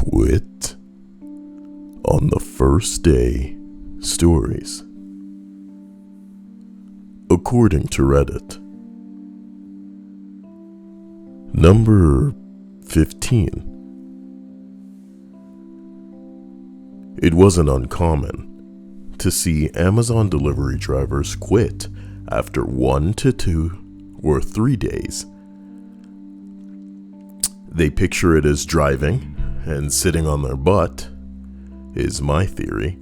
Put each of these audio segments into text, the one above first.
Quit on the first day stories. According to Reddit. Number 15. It wasn't uncommon to see Amazon delivery drivers quit after 1 to 2 or 3 days. They picture it as driving and sitting on their butt, is my theory,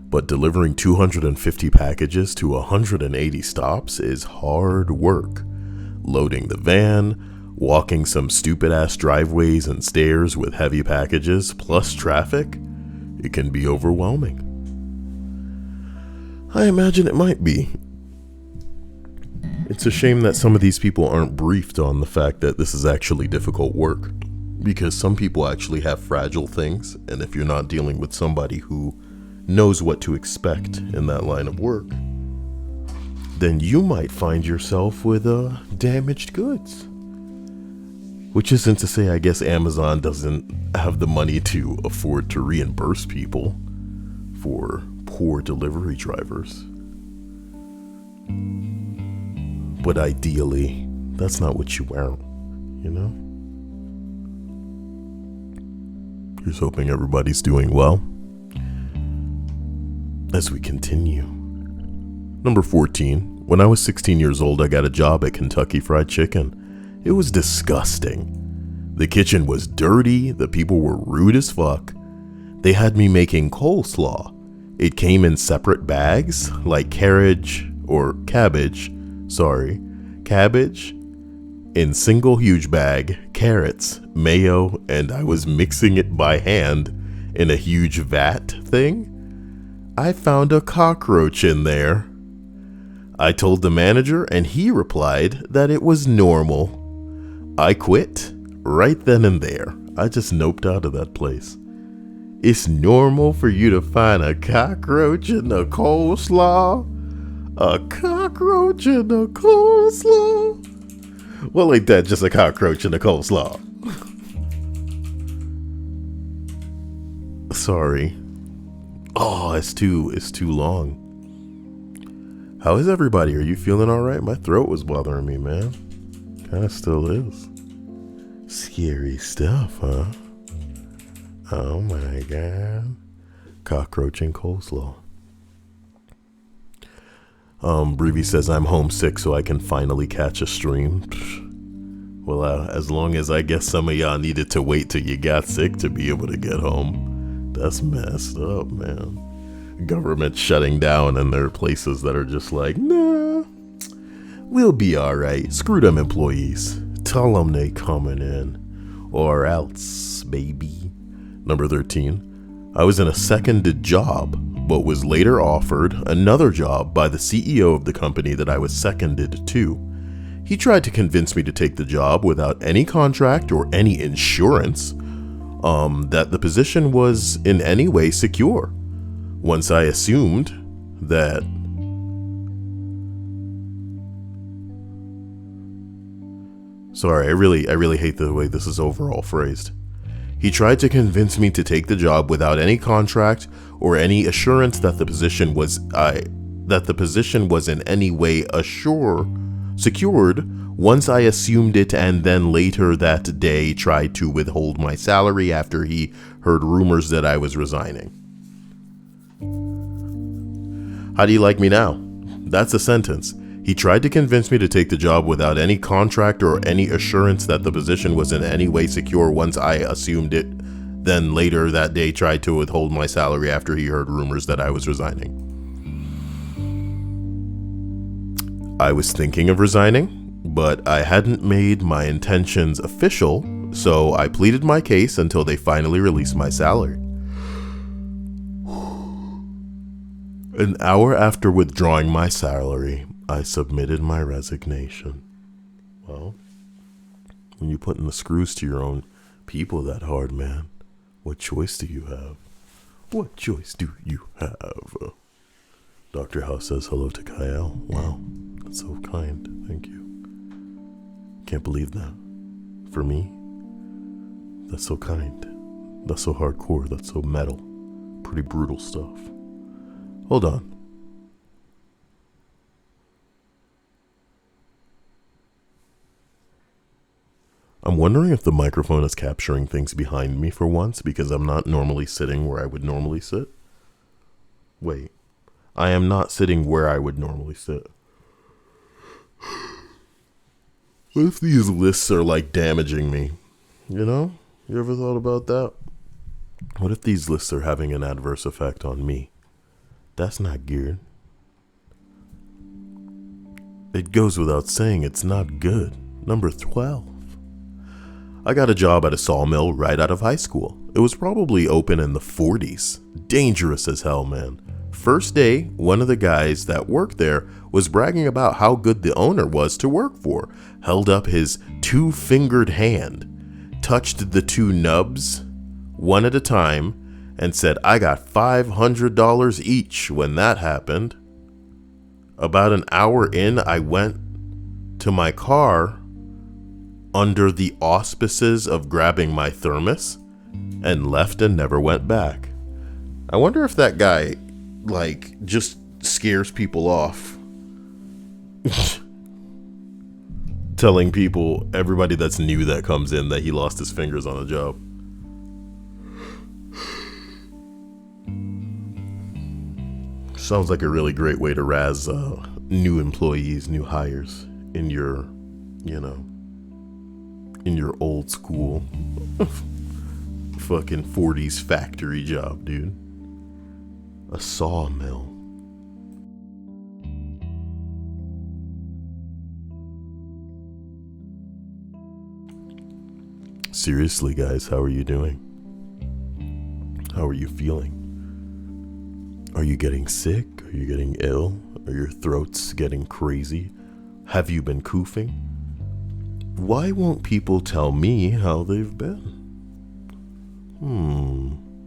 but delivering 250 packages to 180 stops is hard work. Loading the van, walking some stupid-ass driveways and stairs with heavy packages, plus traffic, it can be overwhelming. I imagine it might be. It's a shame that some of these people aren't briefed on the fact that this is actually difficult work, because some people actually have fragile things, and if you're not dealing with somebody who knows what to expect in that line of work, then you might find yourself with damaged goods. Which isn't to say, I guess Amazon doesn't have the money to afford to reimburse people for poor delivery drivers. But ideally, that's not what you want, you know? Here's hoping everybody's doing well. As we continue. Number 14. When I was 16 years old, I got a job at Kentucky Fried Chicken. It was disgusting. The kitchen was dirty, the people were rude as fuck. They had me making coleslaw. It came in separate bags, like cabbage, in single huge bag, carrots, mayo, and I was mixing it by hand in a huge vat thing. I found a cockroach in there. I told the manager and he replied that it was normal. I quit right then and there. I just noped out of that place. It's normal for you to find a cockroach in the coleslaw? A cockroach in the coleslaw? Well, ain't that just a cockroach in the coleslaw? Sorry. Oh, it's too long. How is everybody? Are you feeling all right? My throat was bothering me, man. Kind of still is. Scary stuff, huh? Oh my god. Cockroach and coleslaw. Breevy says I'm homesick so I can finally catch a stream. Well, as long as I guess some of y'all needed to wait till you got sick to be able to get home. That's messed up, man. Government shutting down and there are places that are just like, nah, we'll be alright. Screw them employees. Tell them they coming in. Or else, baby. Number 13. I was in a seconded job, but was later offered another job by the CEO of the company that I was seconded to. He tried to convince me to take the job without any contract or any insurance, that the position was in any way secure. Once I assumed that Sorry, I really hate the way this is overall phrased. He tried to convince me to take the job without any contract or any assurance that the position was in any way secured. Once I assumed it, and then later that day tried to withhold my salary after he heard rumors that I was resigning. How do you like me now? That's a sentence. He tried to convince me to take the job without any contract or any assurance that the position was in any way secure once I assumed it, then later that day tried to withhold my salary after he heard rumors that I was resigning. I was thinking of resigning, but I hadn't made my intentions official, so I pleaded my case until they finally released my salary. An hour after withdrawing my salary, I submitted my resignation. Well, when you're putting the screws to your own people that hard, man, what choice do you have? What choice do you have? Dr. House says hello to Kyle. Wow, that's so kind. Thank you. Can't believe that. For me, that's so kind. That's so hardcore. That's so metal. Pretty brutal stuff. Hold on. I'm wondering if the microphone is capturing things behind me for once, because I'm not normally sitting where I would normally sit. Wait. I am not sitting where I would normally sit. What if these lists are like damaging me? You know? You ever thought about that? What if these lists are having an adverse effect on me? That's not good. It goes without saying it's not good. Number 12. I got a job at a sawmill right out of high school. It was probably open in the 40s. Dangerous as hell, man. First day, one of the guys that worked there was bragging about how good the owner was to work for. Held up his 2-fingered hand, touched the 2 nubs, one at a time, and said, "I got $500 each." When that happened, about an hour in, I went to my car under the auspices of grabbing my thermos and left and never went back. I wonder if that guy, like, just scares people off. Telling people, everybody that's new that comes in, that he lost his fingers on a job. Sounds like a really great way to razz new employees, new hires in your, in your old school fucking 40s factory job, dude. A sawmill. Seriously, guys, how are you doing? How are you feeling? Are you getting sick? Are you getting ill? Are your throats getting crazy? Have you been coughing? Why won't people tell me how they've been?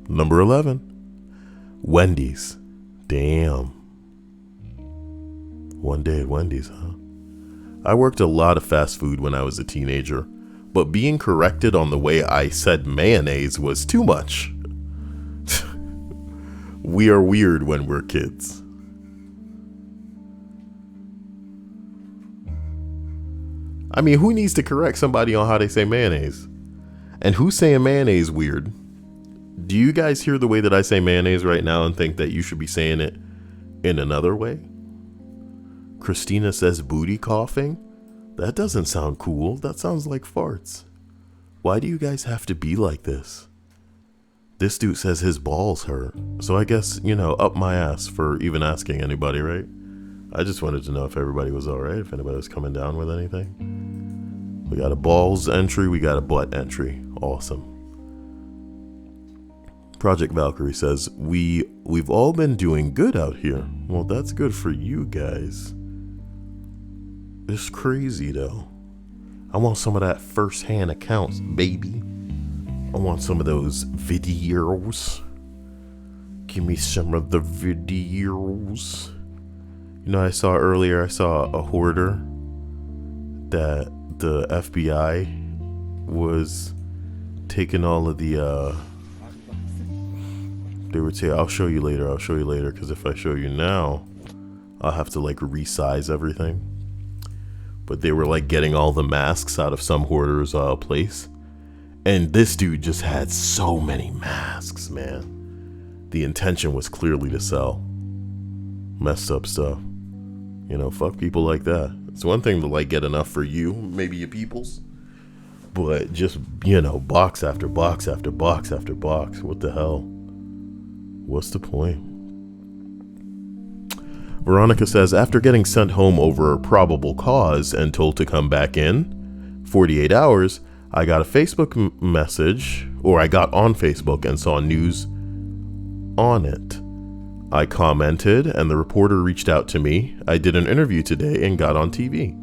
Number 11. Wendy's. Damn. One day at Wendy's, huh? I worked a lot of fast food when I was a teenager, but being corrected on the way I said mayonnaise was too much. We are weird when we're kids. I mean, who needs to correct somebody on how they say mayonnaise? And who's saying mayonnaise weird? Do you guys hear the way that I say mayonnaise right now and think that you should be saying it in another way? Christina says booty coughing? That doesn't sound cool. That sounds like farts. Why do you guys have to be like this? This dude says his balls hurt. So I guess, up my ass for even asking anybody, right? I just wanted to know if everybody was alright, if anybody was coming down with anything. We got a balls entry, we got a butt entry. Awesome. Project Valkyrie says, we've all been doing good out here. Well, that's good for you guys. It's crazy though. I want some of that first-hand accounts, baby. I want some of those videos. Give me some of the videos. I saw earlier, I saw a hoarder that the FBI was taking all of the, they would say, I'll show you later, because if I show you now, I'll have to resize everything. But they were getting all the masks out of some hoarder's place. And this dude just had so many masks, man. The intention was clearly to sell. Messed up stuff. Fuck people like that. It's one thing to get enough for you, maybe your peoples. But just, box after box after box after box. What the hell? What's the point? Veronica says, after getting sent home over probable cause and told to come back in 48 hours, I got a Facebook message, or I got on Facebook and saw news on it. I commented and the reporter reached out to me. I did an interview today and got on TV.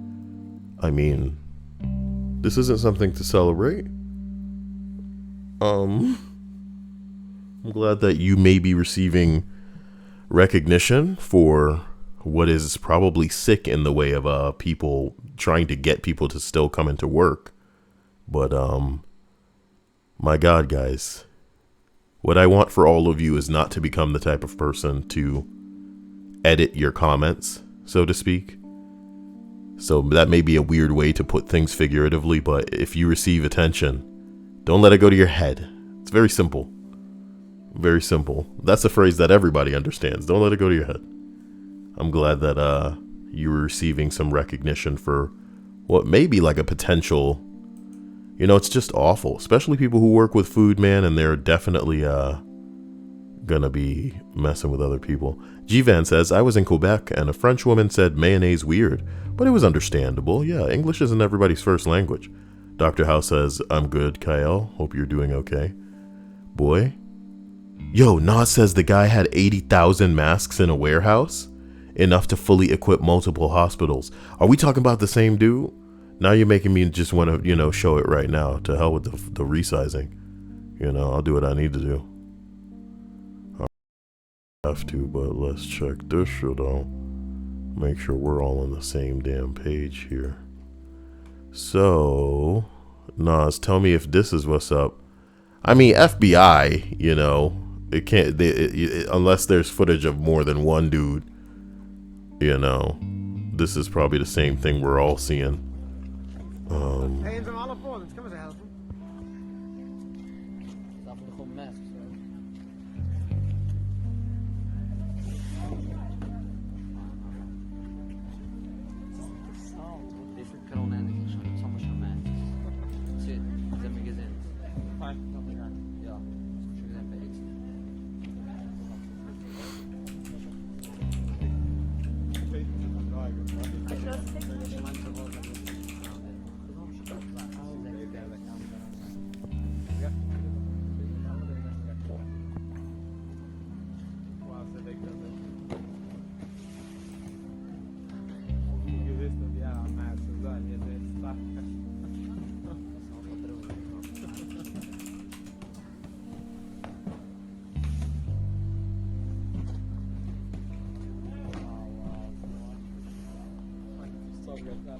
I mean, this isn't something to celebrate. I'm glad that you may be receiving recognition for what is probably sick in the way of people trying to get people to still come into work. But my God, guys, What I want for all of you is not to become the type of person to edit your comments, so to speak. So that may be a weird way to put things figuratively, but if you receive attention, don't let it go to your head. It's very simple. Very simple. That's a phrase that everybody understands. Don't let it go to your head. I'm glad that you were receiving some recognition for what may be like a potential, you know, it's just awful. Especially people who work with food, man, and they're definitely gonna be messing with other people. G-Van says, I was in Quebec and a French woman said mayonnaise weird, but it was understandable. Yeah, English isn't everybody's first language. Dr. House says, I'm good, Kyle. Hope you're doing okay. Boy. Yo, Nas says the guy had 80,000 masks in a warehouse. Enough to fully equip multiple hospitals. Are we talking about the same dude? Now you're making me just want to, you know, show it right now. To hell with the resizing. You know, I'll do what I need to do. I have to, but let's check this shit out. Make sure we're all on the same damn page here. So, Nas, tell me if this is what's up. I mean, FBI, you know, it can't, unless there's footage of more than one dude, you know, this is probably the same thing we're all seeing.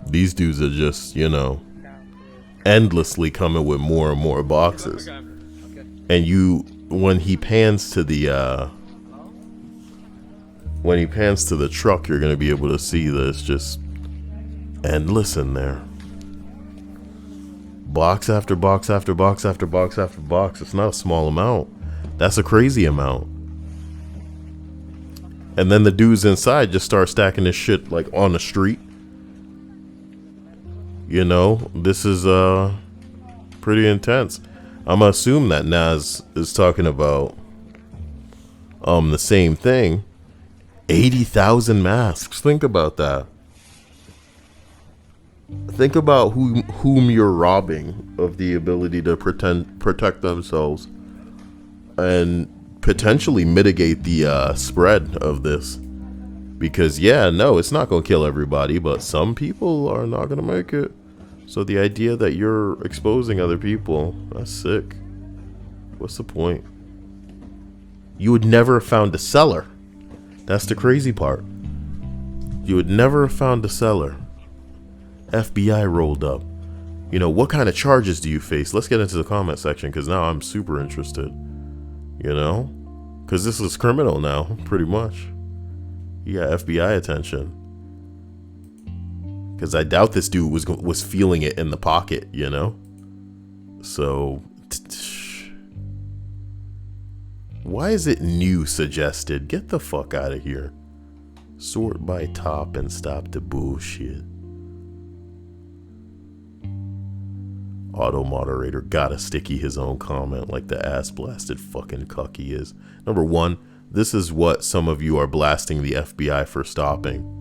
These dudes are just, you know, endlessly coming with more and more boxes. And when he pans to the truck, you're gonna be able to see that it's just endless in there. Box after box after box after box after box. It's not a small amount. That's a crazy amount. And then the dudes inside just start stacking this shit like on the street. You know, this is pretty intense. I'm gonna assume that Nas is talking about the same thing. 80,000 masks. Think about that. Think about whom you're robbing of the ability to protect themselves and potentially mitigate the spread of this. Because, yeah, no, it's not going to kill everybody, but some people are not going to make it. So the idea that you're exposing other people, that's sick. What's the point? You would never have found a seller. That's the crazy part. You would never have found a seller. FBI rolled up. You know, what kind of charges do you face? Let's get into the comment section, because now I'm super interested. You know? Because this is criminal now, pretty much. You got FBI attention. Because I doubt this dude was feeling it in the pocket, you know? So, why is it new suggested? Get the fuck out of here. Sort by top and stop the bullshit. Auto moderator gotta sticky his own comment like the ass blasted fucking cuck he is. Number one, this is what some of you are blasting the FBI for stopping.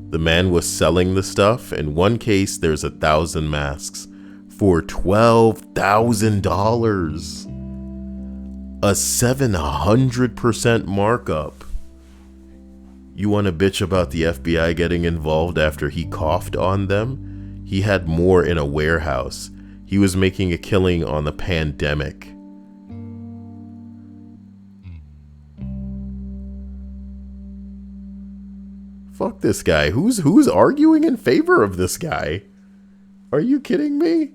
The man was selling the stuff. In one case, there's 1,000 masks for $12,000. A 700% markup. You want to bitch about the FBI getting involved after he coughed on them? He had more in a warehouse. He was making a killing on the pandemic. Fuck this guy. Who's arguing in favor of this guy? Are you kidding me?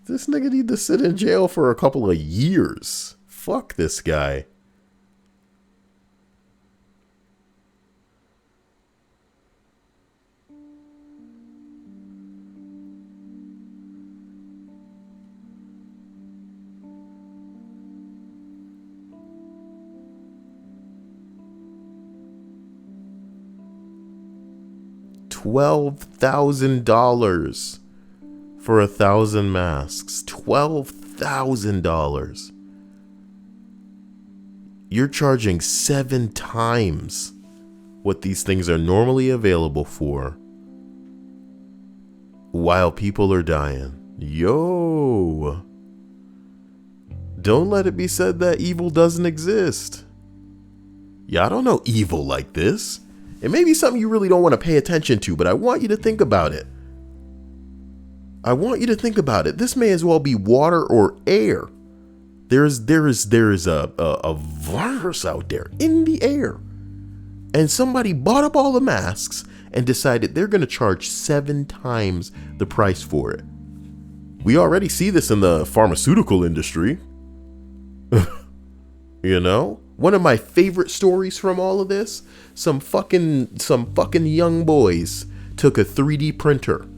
This nigga need to sit in jail for a couple of years. Fuck. Fuck this guy. $12,000 for 1,000 masks. $12,000. You're charging 7 times what these things are normally available for while people are dying. Yo. Don't let it be said that evil doesn't exist. Y'all don't know evil like this. It may be something you really don't want to pay attention to, but I want you to think about it. I want you to think about it. This may as well be water or air. There is a virus out there in the air. And somebody bought up all the masks and decided they're going to charge 7 times the price for it. We already see this in the pharmaceutical industry. You know? One of my favorite stories from all of this, some fucking young boys took a 3D printer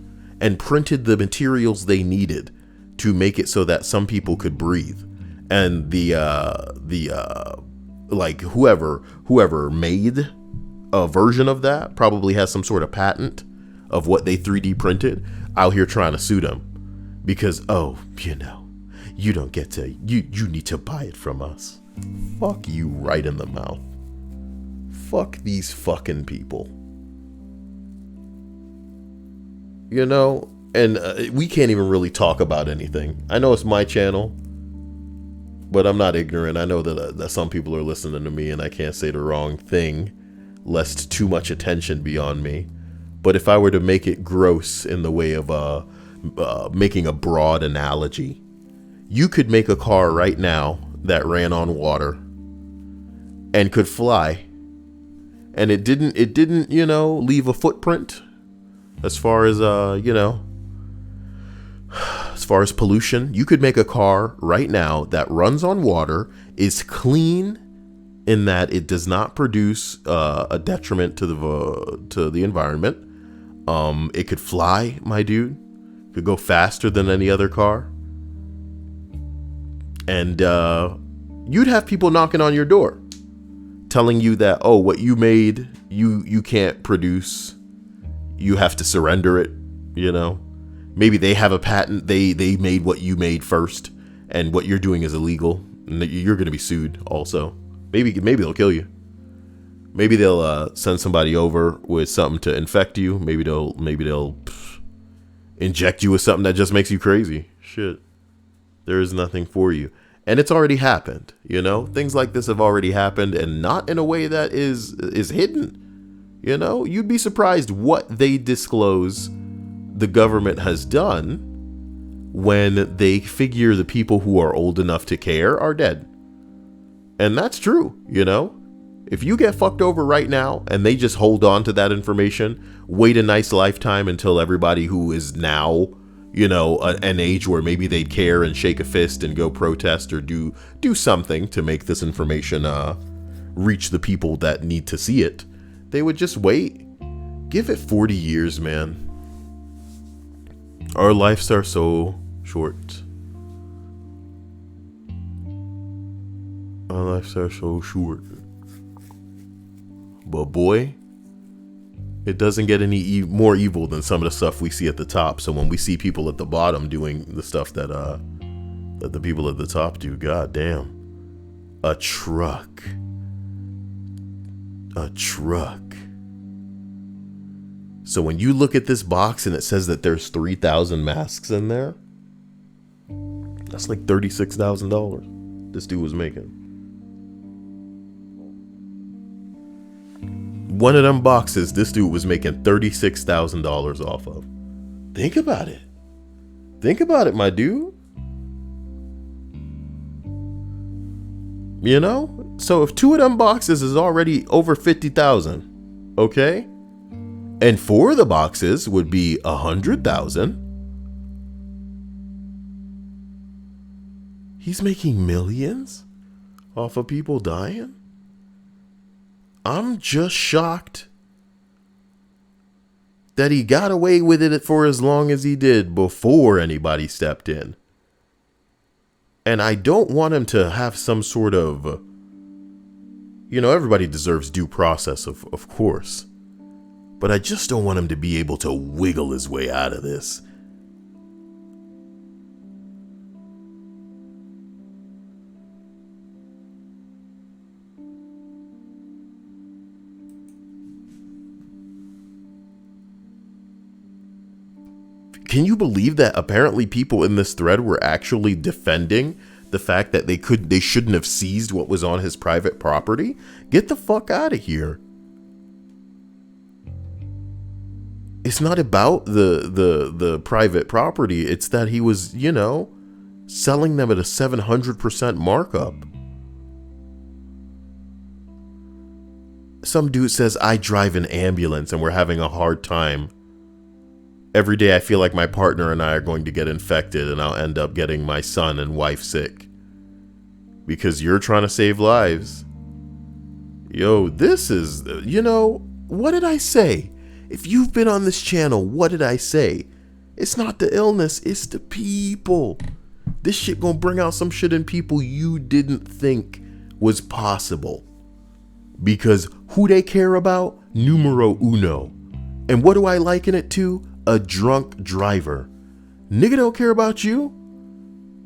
and printed the materials they needed to make it so that some people could breathe. And the whoever made a version of that probably has some sort of patent of what they 3D printed, out here trying to sue them because, you don't get to, you need to buy it from us. Fuck you right in the mouth. Fuck these fucking people. You know, and we can't even really talk about anything. I know it's my channel, but I'm not ignorant. I know that some people are listening to me and I can't say the wrong thing lest too much attention be on me. But if I were to make it gross in the way of making a broad analogy, you could make a car right now that ran on water and could fly, and it didn't leave a footprint as far as as far as pollution. You could make a car right now that runs on water, is clean in that it does not produce a detriment to the environment. It could fly, my dude. Could go faster than any other car. And you'd have people knocking on your door telling you that, oh, what you made, you can't produce. You have to surrender it, you know. Maybe they have a patent. They made what you made first, and what you're doing is illegal, and you're going to be sued also. Maybe they'll kill you. Maybe they'll send somebody over with something to infect you. Maybe they'll inject you with something that just makes you crazy. Shit. There is nothing for you. And it's already happened, you know? Things like this have already happened, and not in a way that is hidden. You know? You'd be surprised what they disclose the government has done when they figure the people who are old enough to care are dead. And that's true, you know? If you get fucked over right now and they just hold on to that information, wait a nice lifetime until everybody who is now, you know, an age where maybe they'd care and shake a fist and go protest or do something to make this information reach the people that need to see it, they would just wait. Give it 40 years, man. Our lives are so short. Our lives are so short. But boy, it doesn't get any more evil than some of the stuff we see at the top. So when we see people at the bottom doing the stuff that the people at the top do, god damn. A truck. So when you look at this box and it says that there's 3,000 masks in there, that's like $36,000 this dude was making. One of them boxes this dude was making $36,000 off of. Think about it. Think about it, my dude. You know? So if 2 of them boxes is already over 50,000, okay? And 4 of the boxes would be 100,000. He's making millions off of people dying? I'm just shocked that he got away with it for as long as he did before anybody stepped in. And I don't want him to have some sort of, everybody deserves due process, of course. But I just don't want him to be able to wiggle his way out of this. Can you believe that apparently people in this thread were actually defending the fact that they shouldn't have seized what was on his private property? Get the fuck out of here. It's not about the private property. It's that he was, selling them at a 700% markup. Some dude says, I drive an ambulance and we're having a hard time. Every day I feel like my partner and I are going to get infected and I'll end up getting my son and wife sick. Because you're trying to save lives. Yo, this is, what did I say? If you've been on this channel, what did I say? It's not the illness, it's the people. This shit gonna bring out some shit in people you didn't think was possible. Because who they care about? Numero uno. And what do I liken it to? A drunk driver. Nigga don't care about you.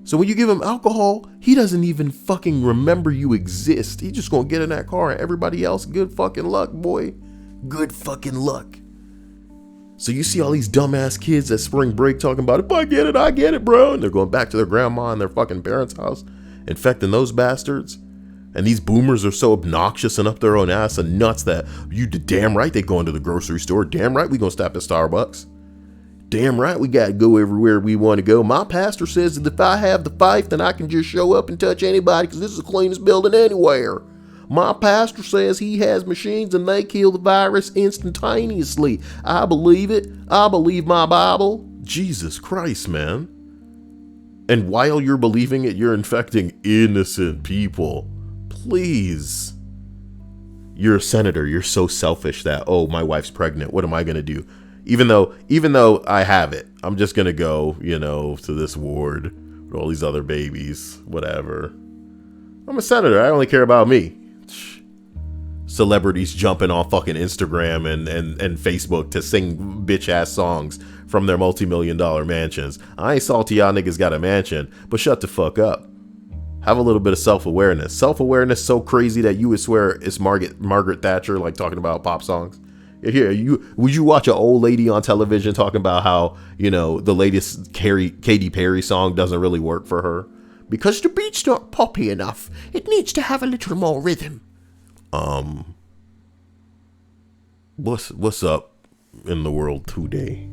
So when you give him alcohol, he doesn't even fucking remember you exist. He just gonna get in that car and everybody else, good fucking luck, boy. Good fucking luck. So you see all these dumbass kids at spring break talking about, if I get it, bro. And they're going back to their grandma and their fucking parents' house, infecting those bastards. And these boomers are so obnoxious and up their own ass and nuts that you damn right they go into the grocery store. Damn right we gonna stop at Starbucks. Damn right we gotta go everywhere we want to go. My pastor says that if I have the faith, then I can just show up and touch anybody because this is the cleanest building anywhere. My pastor says he has machines and they kill the virus instantaneously. I believe it. I believe my Bible. Jesus Christ, man. And while you're believing it, you're infecting innocent people. Please. You're a senator. You're so selfish that, oh, my wife's pregnant. What am I going to do? Even though I have it, I'm just going to go, to this ward with all these other babies, whatever. I'm a senator. I only care about me. Celebrities jumping on fucking Instagram and Facebook to sing bitch ass songs from their multi-million-dollar mansions. I ain't salty y'all niggas got a mansion, but shut the fuck up. Have a little bit of self-awareness. Self-awareness so crazy that you would swear it's Margaret Thatcher, like talking about pop songs. Here, would you watch an old lady on television talking about how, the latest Katy Perry song doesn't really work for her? Because the beat's not poppy enough. It needs to have a little more rhythm. What's up in the world today?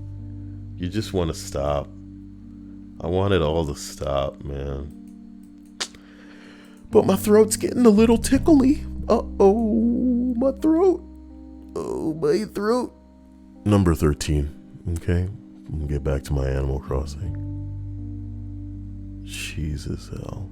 You just want to stop. I want it all to stop, man. But my throat's getting a little tickly. Uh-oh, my throat. Oh, my throat. Number 13, okay? I'm gonna get back to my Animal Crossing. Jesus hell.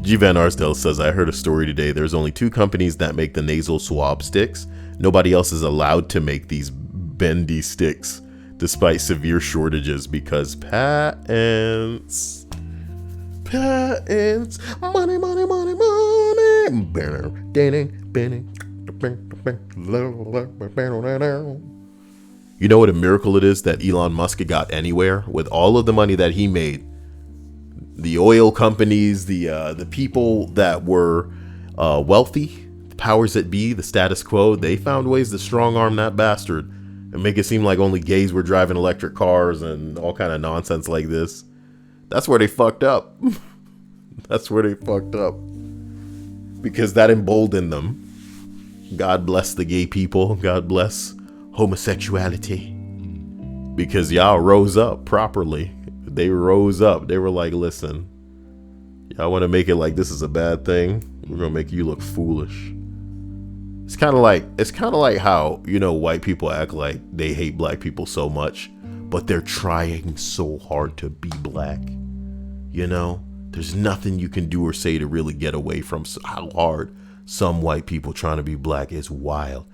G. Van Arsdale says, I heard a story today. There's only 2 companies that make the nasal swab sticks. Nobody else is allowed to make these bendy sticks, despite severe shortages, because patents. Money, money, money, money. You know what a miracle it is that Elon Musk got anywhere with all of the money that he made. The oil companies, the people that were wealthy, the powers that be, the status quo, they found ways to strong arm that bastard and make it seem like only gays were driving electric cars and all kind of nonsense like this. That's where they fucked up. That's where they fucked up. Because that emboldened them. God bless the gay people. God bless homosexuality. Because y'all rose up properly. They rose up. They were like, listen, y'all want to make it like this is a bad thing? We're going to make you look foolish. It's kind of like how, white people act like they hate black people so much, but they're trying so hard to be black. You know, there's nothing you can do or say to really get away from how hard some white people trying to be black is wild.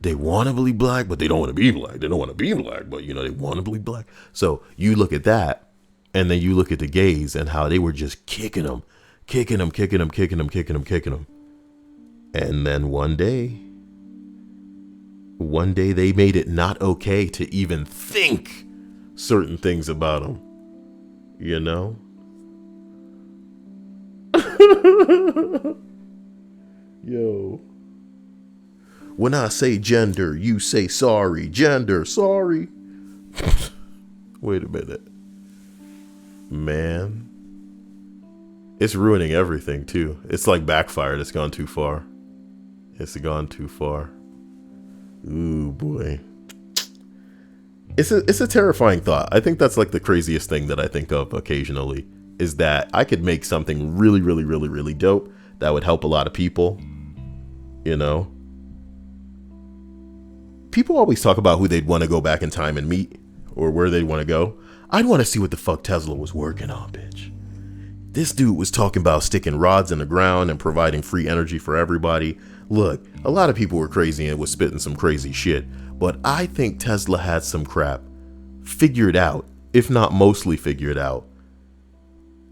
They want to be black, but they don't want to be black. They don't want to be black, but you know, they want to be black. So you look at that, and then you look at the gays and how they were just kicking them. And then one day they made it not okay to even think certain things about them. You know? Yo. When I say gender, you say sorry. Gender, sorry. Wait a minute. Man. It's ruining everything, too. It's like backfired. It's gone too far. It's gone too far. Ooh, boy. It's a terrifying thought. I think that's like the craziest thing that I think of occasionally, is that I could make something really, really, really, really dope that would help a lot of people. You know? People always talk about who they'd want to go back in time and meet, or where they'd want to go. I'd want to see what the fuck Tesla was working on, bitch. This dude was talking about sticking rods in the ground and providing free energy for everybody. Look, a lot of people were crazy and was spitting some crazy shit, but I think Tesla had some crap figured out, if not mostly figured out,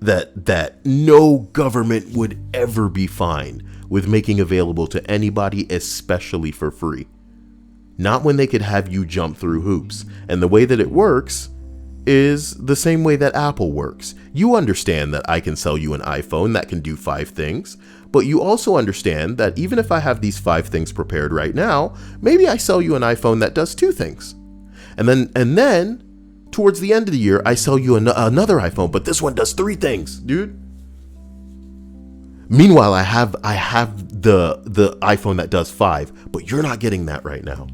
that no government would ever be fine with making available to anybody, especially for free. Not when they could have you jump through hoops. And the way that it works is the same way that Apple works. You understand that I can sell you an iPhone that can do 5 things, but you also understand that even if I have these 5 things prepared right now, maybe I sell you an iPhone that does 2 things. And then towards the end of the year, I sell you another iPhone, but this one does 3 things, dude. Meanwhile, I have the iPhone that does 5, but you're not getting that right now.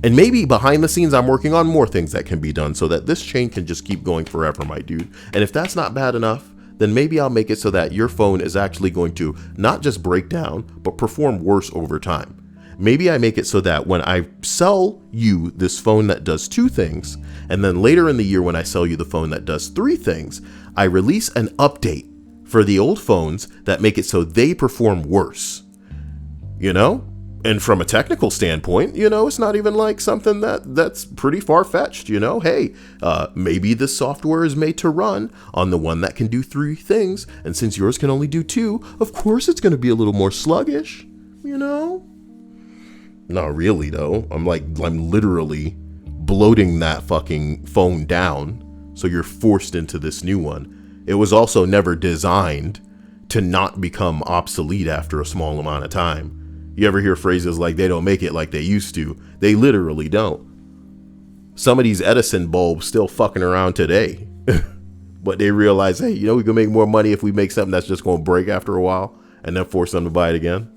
And maybe behind the scenes, I'm working on more things that can be done so that this chain can just keep going forever, my dude. And if that's not bad enough, then maybe I'll make it so that your phone is actually going to not just break down, but perform worse over time. Maybe I make it so that when I sell you this phone that does 2 things, and then later in the year when I sell you the phone that does 3 things, I release an update for the old phones that make it so they perform worse. You know? And from a technical standpoint, you know, it's not even like something that's pretty far-fetched, you know? Hey, maybe the software is made to run on the one that can do 3 things, and since yours can only do 2, of course it's going to be a little more sluggish, you know? Not really, though. I'm literally bloating that fucking phone down, so you're forced into this new one. It was also never designed to not become obsolete after a small amount of time. You ever hear phrases like they don't make it like they used to? They literally don't. Some of these Edison bulbs still fucking around today. But they realize, hey, you know, we can make more money if we make something that's just going to break after a while and then force them to buy it again.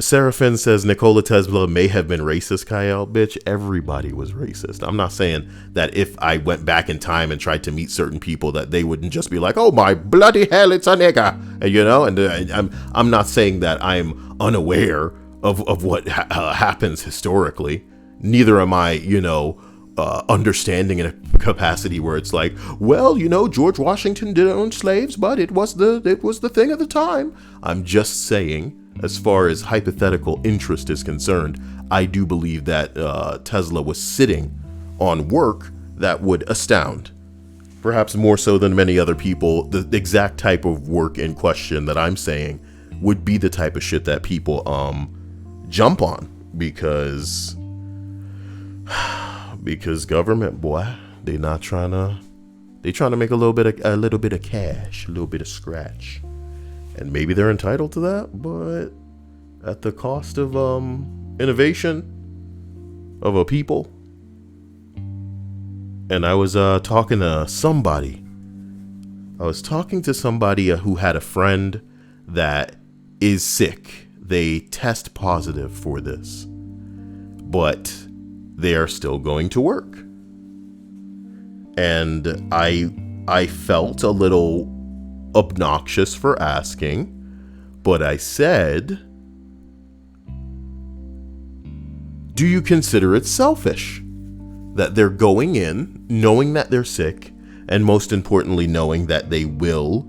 Seraphin says Nikola Tesla may have been racist, Kyle. Bitch, everybody was racist. I'm not saying that if I went back in time and tried to meet certain people that they wouldn't just be like, oh my bloody hell, it's a nigga. And, you know, and I'm not saying that I'm unaware of what happens historically. Neither am I, you know, understanding in a capacity where it's like, well, you know, George Washington didn't own slaves, but it was the thing at the time. I'm just saying, as far as hypothetical interest is concerned, I do believe that Tesla was sitting on work that would astound. Perhaps more so than many other people. The exact type of work in question that I'm saying would be the type of shit that people jump on because government, boy, they trying to make a little bit of cash, a little bit of scratch. And maybe they're entitled to that, but at the cost of innovation of a people. And I was talking to somebody. I was talking to somebody who had a friend that is sick. They test positive for this, but they are still going to work. And I felt a little obnoxious for asking, but I said, do you consider it selfish that they're going in knowing that they're sick, and most importantly knowing that they will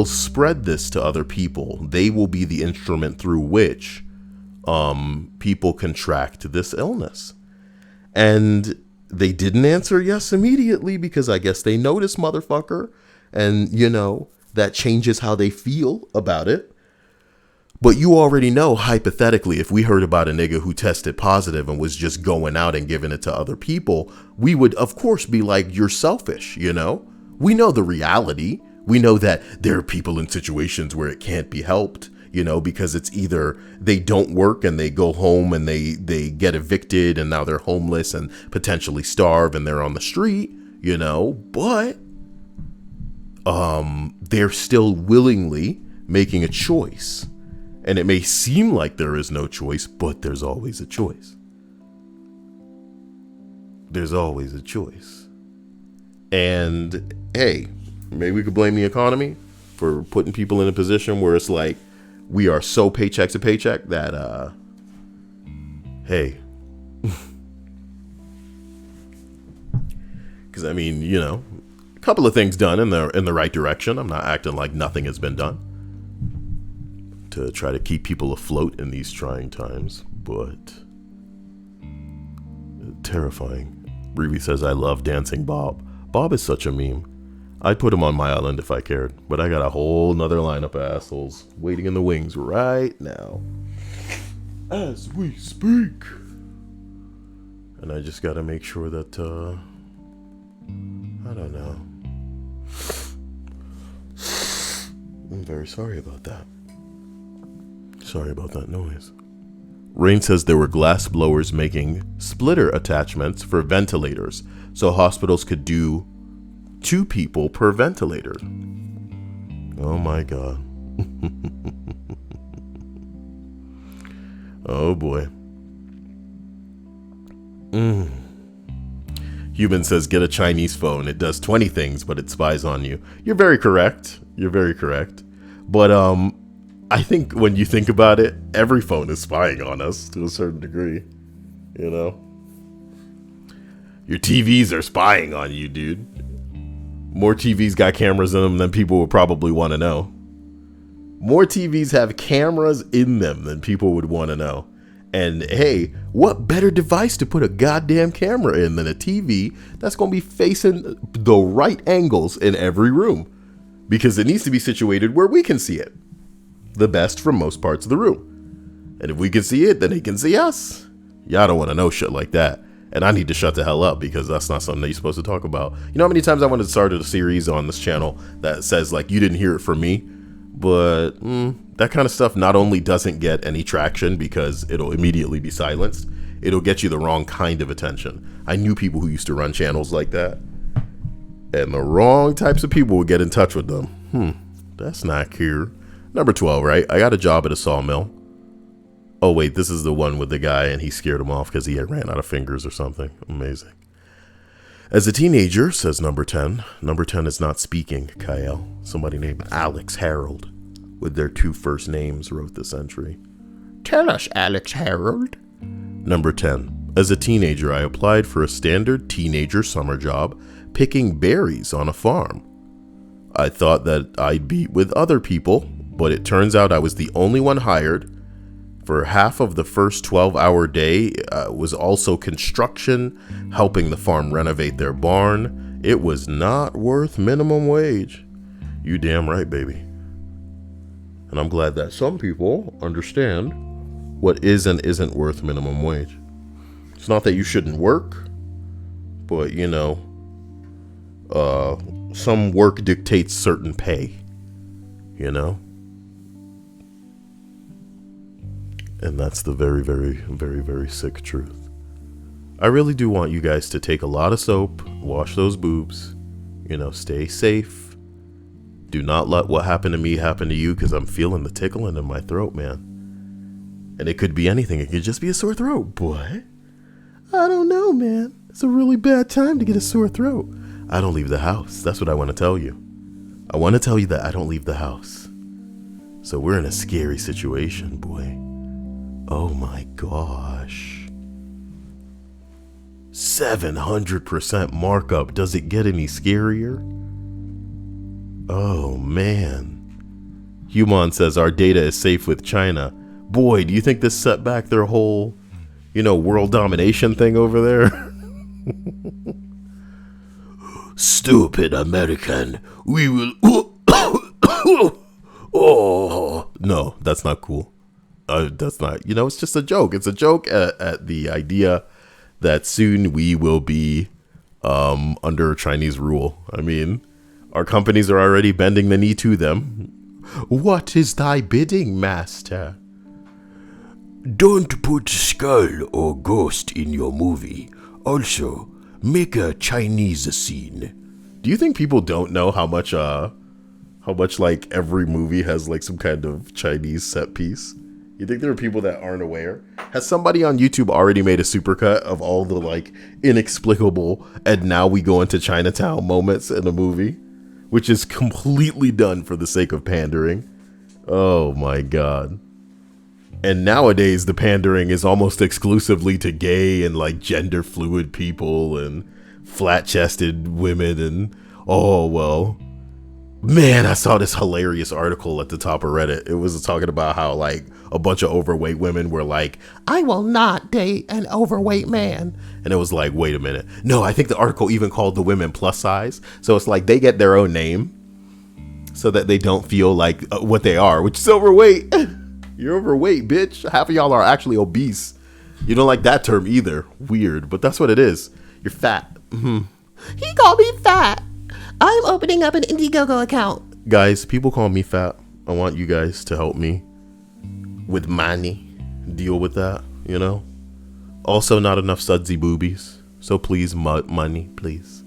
spread this to other people? They will be the instrument through which people contract this illness. And they didn't answer yes immediately because I guess they know this motherfucker, and that changes how they feel about it. But you already know, hypothetically, if we heard about a nigga who tested positive and was just going out and giving it to other people, we would, of course, be like, you're selfish, We know the reality. We know that there are people in situations where it can't be helped, because it's either they don't work and they go home and they get evicted and now they're homeless and potentially starve and they're on the street, but they're still willingly making a choice. And it may seem like there is no choice, but there's always a choice. There's always a choice. And hey, maybe we could blame the economy for putting people in a position where it's like we are so paycheck to paycheck that, hey. Because, a couple of things done in the right direction. I'm not acting like nothing has been done to try to keep people afloat in these trying times, but terrifying. Ruby says, I love Dancing Bob. Bob is such a meme. I'd put him on my island if I cared, but I got a whole nother lineup of assholes waiting in the wings right now as we speak. And I just gotta make sure that, I don't know. I'm very sorry about that. Sorry about that noise. Rain says there were glass blowers making splitter attachments for ventilators so hospitals could do 2 people per ventilator. Oh my God. Oh boy. Human says get a Chinese phone. It does 20 things, but it spies on you. You're very correct. But I think when you think about it, every phone is spying on us to a certain degree. Your TVs are spying on you, dude. More TVs got cameras in them than people would probably want to know. More TVs have cameras in them than people would want to know. And hey, what better device to put a goddamn camera in than a TV that's going to be facing the right angles in every room? Because it needs to be situated where we can see it the best from most parts of the room. And if we can see it, then they can see us. Y'all don't want to know shit like that. And I need to shut the hell up because that's not something that you're supposed to talk about. You know how many times I wanted to start a series on this channel that says like, you didn't hear it from me, but that kind of stuff not only doesn't get any traction because it'll immediately be silenced, it'll get you the wrong kind of attention. I knew people who used to run channels like that, and the wrong types of people would get in touch with them. That's not cute. Number 12, right? I got a job at a sawmill. Oh, wait, this is the one with the guy and he scared him off because he had ran out of fingers or something. Amazing. As a teenager, says number 10. Number 10 is not speaking, Kyle. Somebody named Alex Harold with their 2 first names wrote this entry. Tell us, Alex Harold. Number 10. As a teenager, I applied for a standard teenager summer job picking berries on a farm. I thought that I'd be with other people, but it turns out I was the only one hired. For half of the first 12-hour day was also construction, helping the farm renovate their barn. It was not worth minimum wage. You damn right, baby. And I'm glad that some people understand what is and isn't worth minimum wage. It's not that you shouldn't work, but some work dictates certain pay, And that's the very, very, very, very sick truth. I really do want you guys to take a lot of soap, wash those boobs, stay safe. Do not let what happened to me happen to you, because I'm feeling the tickling in my throat, man. And it could be anything. It could just be a sore throat. Boy, I don't know, man. It's a really bad time to get a sore throat. I don't leave the house. That's what I want to tell you. I want to tell you that I don't leave the house. So we're in a scary situation, boy. Oh my gosh. 700% markup. Does it get any scarier? Oh man. Human says our data is safe with China. Boy, do you think this set back their whole, world domination thing over there? Stupid American. We will. Oh. No, that's not cool. That's not, it's just a joke. It's a joke at the idea that soon we will be under Chinese rule. I mean, our companies are already bending the knee to them. What is thy bidding, master? Don't put skull or ghost in your movie. Also, make a Chinese scene. Do you think people don't know how much like every movie has like some kind of Chinese set piece? You think there are people that aren't aware? Has somebody on YouTube already made a supercut of all the like inexplicable and now we go into Chinatown moments in a movie? Which is completely done for the sake of pandering. Oh my god. And nowadays the pandering is almost exclusively to gay and like gender fluid people and flat-chested women and oh well. Man, I saw this hilarious article at the top of Reddit. It was talking about how like a bunch of overweight women were like, I will not date an overweight man. And it was like, wait a minute. No, I think the article even called the women plus size. So it's like they get their own name so that they don't feel like what they are, which is overweight. You're overweight, bitch. Half of y'all are actually obese. You don't like that term either. Weird, but that's what it is. You're fat. Mm-hmm. He called me fat. I'm opening up an Indiegogo account. Guys, people call me fat. I want you guys to help me with money. Deal with that, Also, not enough sudsy boobies. So please, money, please.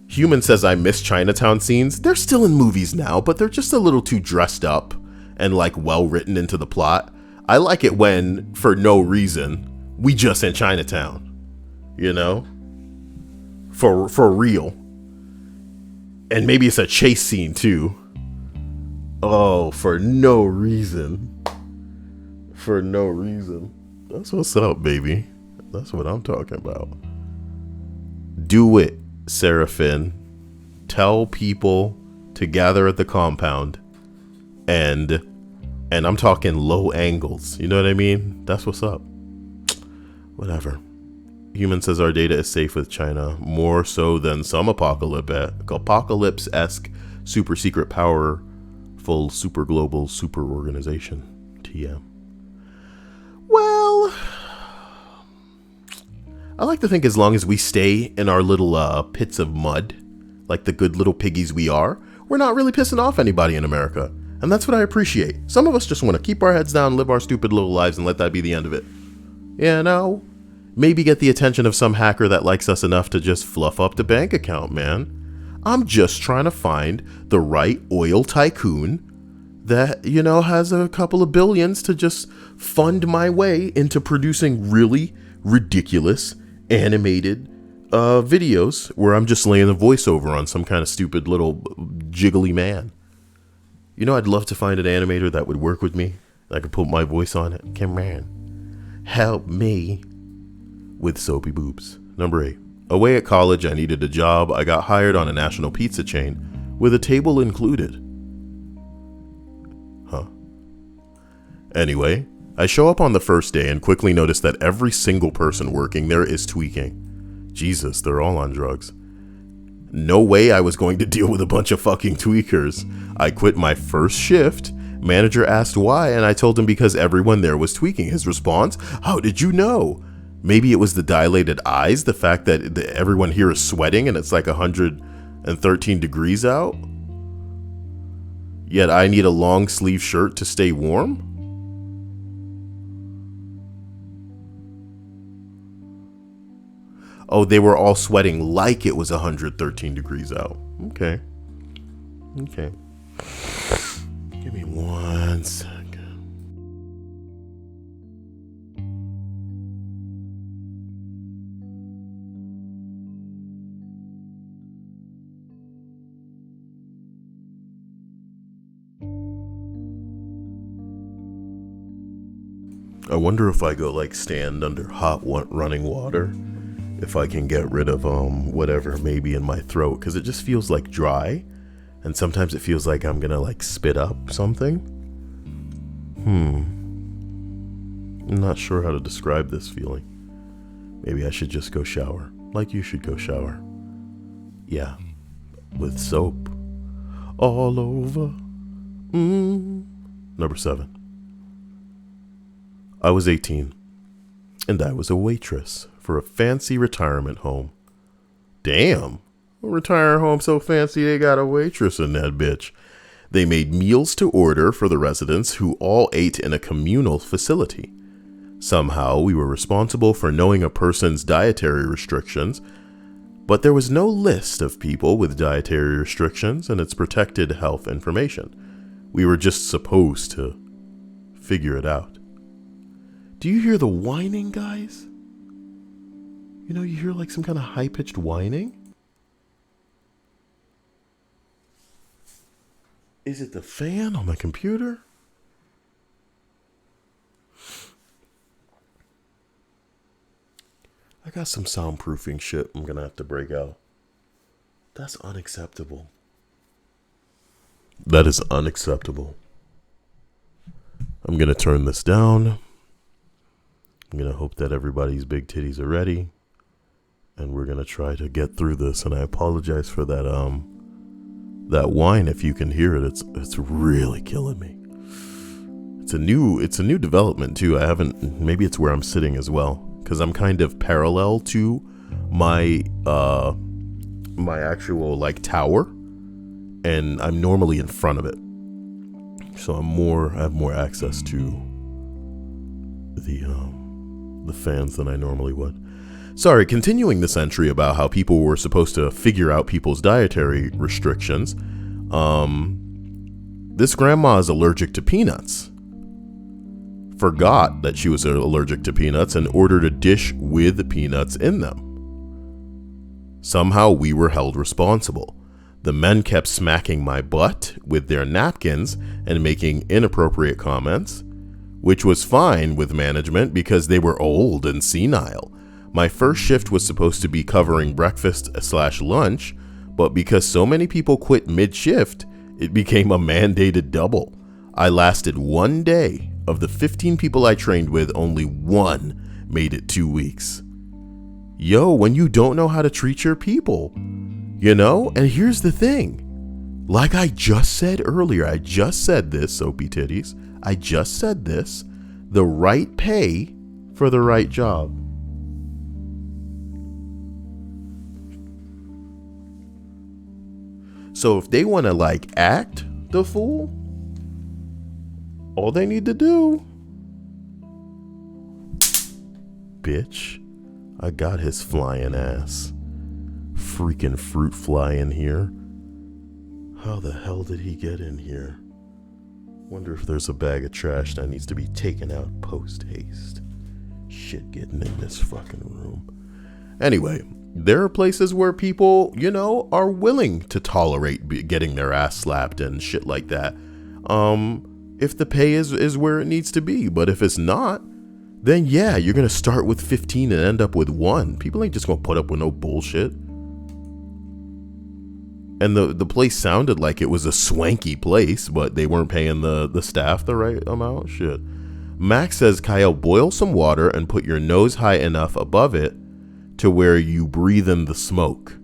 Human says I miss Chinatown scenes. They're still in movies now, but they're just a little too dressed up and like well written into the plot. I like it when, for no reason, we just in Chinatown. For real. And maybe it's a chase scene too. Oh, for no reason. For no reason. That's what's up, baby. That's what I'm talking about. Do it, Seraphin. Tell people to gather at the compound. And I'm talking low angles. You know what I mean? That's what's up. Whatever. Human says our data is safe with China, more so than some apocalypse-esque, super secret, powerful, super global, super organization. TM. Well, I like to think as long as we stay in our little pits of mud, like the good little piggies we are, we're not really pissing off anybody in America. And that's what I appreciate. Some of us just want to keep our heads down, live our stupid little lives, and let that be the end of it. Maybe get the attention of some hacker that likes us enough to just fluff up the bank account, man. I'm just trying to find the right oil tycoon that, has a couple of billions to just fund my way into producing really ridiculous animated videos where I'm just laying a voiceover on some kind of stupid little jiggly man. I'd love to find an animator that would work with me. I could put my voice on it. Come on. Help me. With soapy boobs. Number 8. Away at college, I needed a job. I got hired on a national pizza chain with a table included. Huh. Anyway, I show up on the first day and quickly notice that every single person working there is tweaking. Jesus, they're all on drugs. No way I was going to deal with a bunch of fucking tweakers. I quit my first shift. Manager asked why, and I told him because everyone there was tweaking. His response, how did you know? Maybe it was the dilated eyes, the fact that everyone here is sweating and it's like 113 degrees out. Yet I need a long sleeve shirt to stay warm? Oh, they were all sweating like it was 113 degrees out. Okay. Give me 1 second. I wonder if I go like stand under running water, if I can get rid of whatever may be in my throat, because it just feels like dry, and sometimes it feels like I'm gonna like spit up something. I'm not sure how to describe this feeling. Maybe I should just go shower, like you should go shower. Yeah, with soap all over. Number 7. I was 18, and I was a waitress for a fancy retirement home. Damn, a retirement home so fancy they got a waitress in that bitch. They made meals to order for the residents who all ate in a communal facility. Somehow we were responsible for knowing a person's dietary restrictions, but there was no list of people with dietary restrictions and its protected health information. We were just supposed to figure it out. Do you hear the whining, guys? You know, you hear like some kind of high-pitched whining? Is it the fan on my computer? I got some soundproofing shit I'm gonna have to break out. That's unacceptable. That is unacceptable. I'm gonna turn this down. I'm gonna hope that everybody's big titties are ready, and we're gonna try to get through this. And I apologize for that that whine. If you can hear it, it's really killing me. It's a new development too. Maybe it's where I'm sitting as well, because I'm kind of parallel to my my actual like tower, and I'm normally in front of it, so I have more access to the fans than I normally would. Sorry, continuing this entry about how people were supposed to figure out people's dietary restrictions. This grandma is allergic to peanuts. Forgot that she was allergic to peanuts and ordered a dish with peanuts in them. Somehow we were held responsible. The men kept smacking my butt with their napkins and making inappropriate comments, which was fine with management because they were old and senile. My first shift was supposed to be covering breakfast/lunch, but because so many people quit mid-shift, it became a mandated double. I lasted 1 day. Of the 15 people I trained with, only 1 made it 2 weeks. Yo, when you don't know how to treat your people, you know? And here's the thing. Like I just said earlier, I just said this, Soapy Titties. I just said this. The right pay for the right job. So if they want to like act the fool, all they need to do, bitch, I got his flying ass. Freaking fruit fly in here. How the hell did he get in here? Wonder if there's a bag of trash that needs to be taken out post haste. Shit getting in this fucking room. Anyway, there are places where people, you know, are willing to tolerate getting their ass slapped and shit like that. If the pay is where it needs to be. But if it's not, then yeah, you're going to start with 15 and end up with 1. People ain't just going to put up with no bullshit. And the place sounded like it was a swanky place, but they weren't paying the staff the right amount. Shit. Max says, Kyle, boil some water and put your nose high enough above it to where you breathe in the smoke.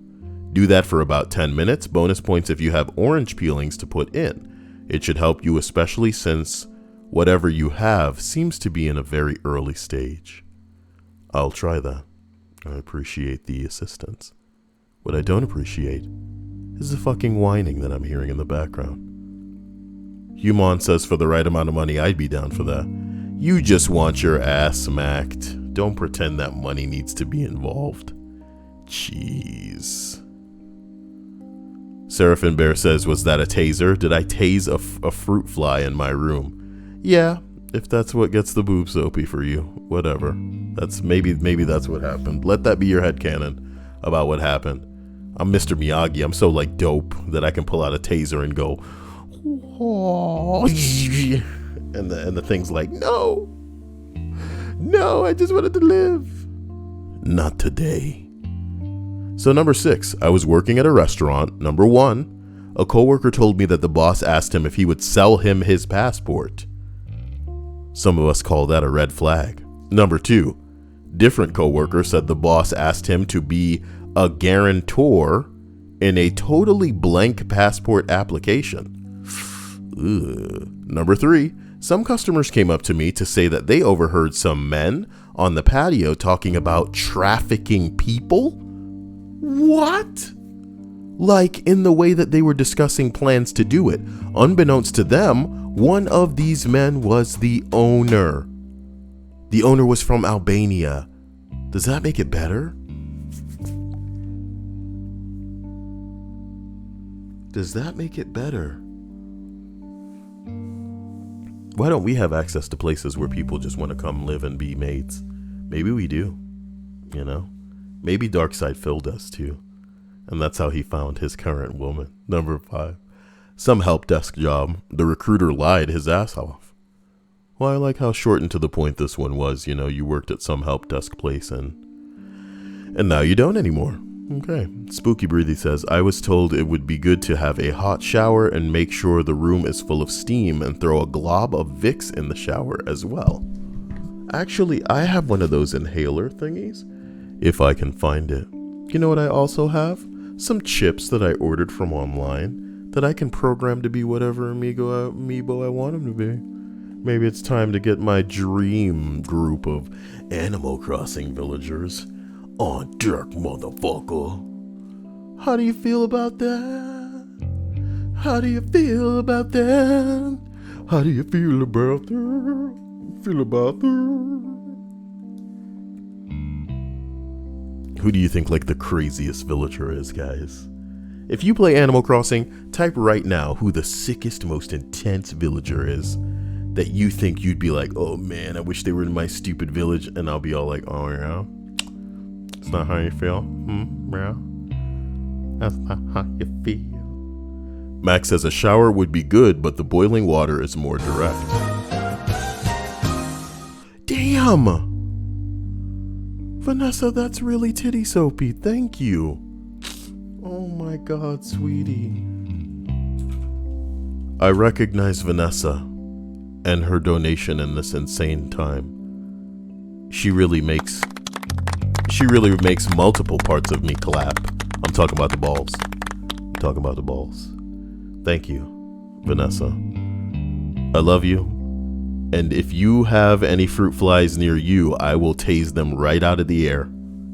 Do that for about 10 minutes. Bonus points if you have orange peelings to put in. It should help you, especially since whatever you have seems to be in a very early stage. I'll try that. I appreciate the assistance. What I don't appreciate is the fucking whining that I'm hearing in the background. Humon says for the right amount of money, I'd be down for that. You just want your ass smacked. Don't pretend that money needs to be involved. Jeez. Seraphin Bear says, was that a taser? Did I tase a fruit fly in my room? Yeah, if that's what gets the boob soapy for you. Whatever. Maybe that's what happened. Let that be your headcanon about what happened. I'm Mr. Miyagi. I'm so like dope that I can pull out a taser and go, oh, and the thing's like, no. No, I just wanted to live. Not today. So number 6, I was working at a restaurant. Number 1, a coworker told me that the boss asked him if he would sell him his passport. Some of us call that a red flag. Number 2, different coworker said the boss asked him to be a guarantor in a totally blank passport application. Ugh. Number 3, some customers came up to me to say that they overheard some men on the patio talking about trafficking people. What? Like in the way that they were discussing plans to do it. Unbeknownst to them, one of these men was the owner. The owner was from Albania. Does that make it better? Does that make it better? Why don't we have access to places where people just want to come live and be mates? Maybe we do, you know? Maybe Darkseid Phil does too. And that's how he found his current woman. Number 5, some help desk job. The recruiter lied his ass off. Well, I like how short and to the point this one was. You know, you worked at some help desk place and now you don't anymore. Okay. Spooky Breathy says, I was told it would be good to have a hot shower and make sure the room is full of steam and throw a glob of Vicks in the shower as well. Actually, I have one of those inhaler thingies, if I can find it. You know what I also have? Some chips that I ordered from online that I can program to be whatever amiibo I want them to be. Maybe it's time to get my dream group of Animal Crossing villagers on deck, motherfucker. How do you feel about that? How do you feel about that? How do you feel about that? Who do you think like the craziest villager is, guys? If you play Animal Crossing, type right now who the sickest, most intense villager is that you think you'd be like, oh man, I wish they were in my stupid village, and I'll be all like, oh yeah? It's not how you feel? Yeah? That's not how you feel. Max says a shower would be good, but the boiling water is more direct. Damn! Vanessa, that's really titty soapy. Thank you. Oh my god, sweetie. I recognize Vanessa and her donation in this insane time. She really makes multiple parts of me clap. I'm talking about the balls. Thank you, Vanessa. I love you. And if you have any fruit flies near you, I will tase them right out of the air.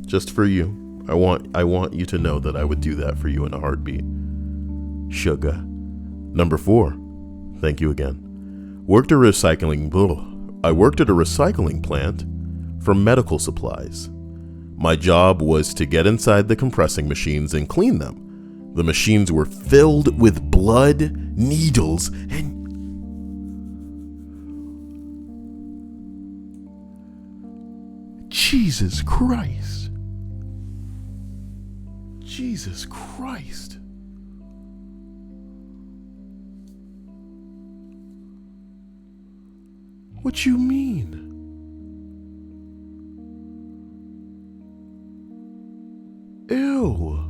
Just for you. I want you to know that I would do that for you in a heartbeat. Sugar. Number 4. Thank you again. I worked at a recycling plant for medical supplies. My job was to get inside the compressing machines and clean them. The machines were filled with blood, needles, and Jesus Christ. Jesus Christ. What you mean? Ew.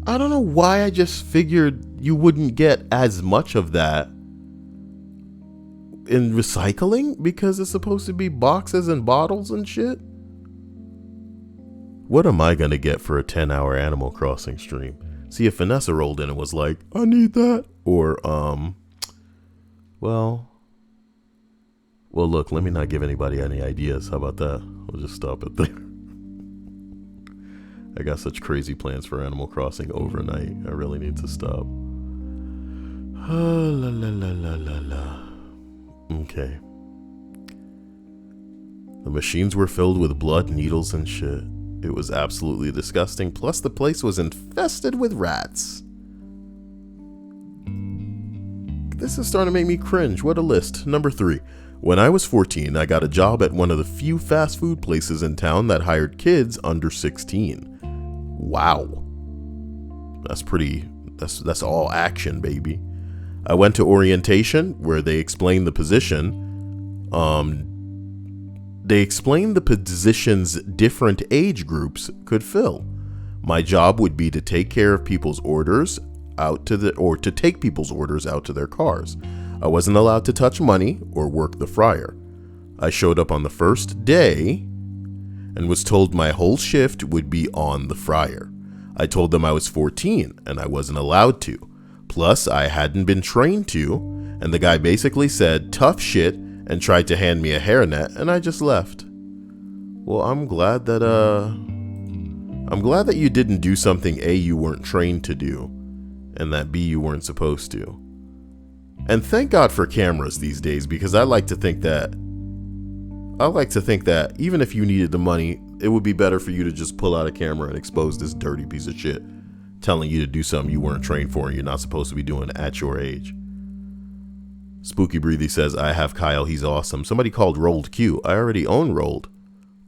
I don't know why I just figured you wouldn't get as much of that in recycling, because it's supposed to be boxes and bottles and shit. What am I gonna get for a 10-hour Animal Crossing stream? See, if Vanessa rolled in and was like, I need that, or well look, let me not give anybody any ideas. How about that? We'll just stop it there. I got such crazy plans for Animal Crossing overnight. I really need to stop. La la la la la la. Okay. The machines were filled with blood, needles, and shit. It was absolutely disgusting. Plus, the place was infested with rats. This is starting to make me cringe. What a list. Number 3. When I was 14, I got a job at one of the few fast food places in town that hired kids under 16. Wow. That's all action, baby. I went to orientation where they explained the position. They explained the positions different age groups could fill. My job would be to take care of people's orders to take people's orders out to their cars. I wasn't allowed to touch money or work the fryer. I showed up on the first day and was told my whole shift would be on the fryer. I told them I was 14 and I wasn't allowed to. Plus, I hadn't been trained to, and the guy basically said tough shit and tried to hand me a hairnet, and I just left. Well, I'm glad that you didn't do something A, you weren't trained to do, and that B, you weren't supposed to. And thank God for cameras these days, because I like to think that even if you needed the money, it would be better for you to just pull out a camera and expose this dirty piece of shit telling you to do something you weren't trained for and you're not supposed to be doing at your age. Spooky Breathy says, I have Kyle, he's awesome. Somebody called Rolled Q. I already own Rolled.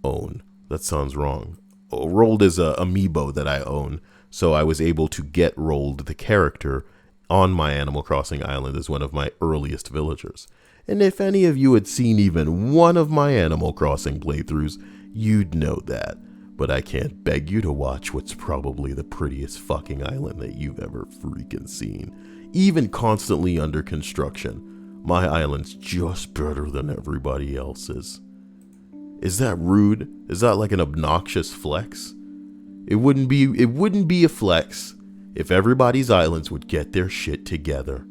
Own. That sounds wrong. Rolled is a amiibo that I own, so I was able to get Rolled, the character, on my Animal Crossing island as one of my earliest villagers. And if any of you had seen even one of my Animal Crossing playthroughs, you'd know that. But I can't beg you to watch what's probably the prettiest fucking island that you've ever freaking seen. Even constantly under construction. My island's just better than everybody else's. Is that rude? Is that like an obnoxious flex? It wouldn't be a flex if everybody's islands would get their shit together.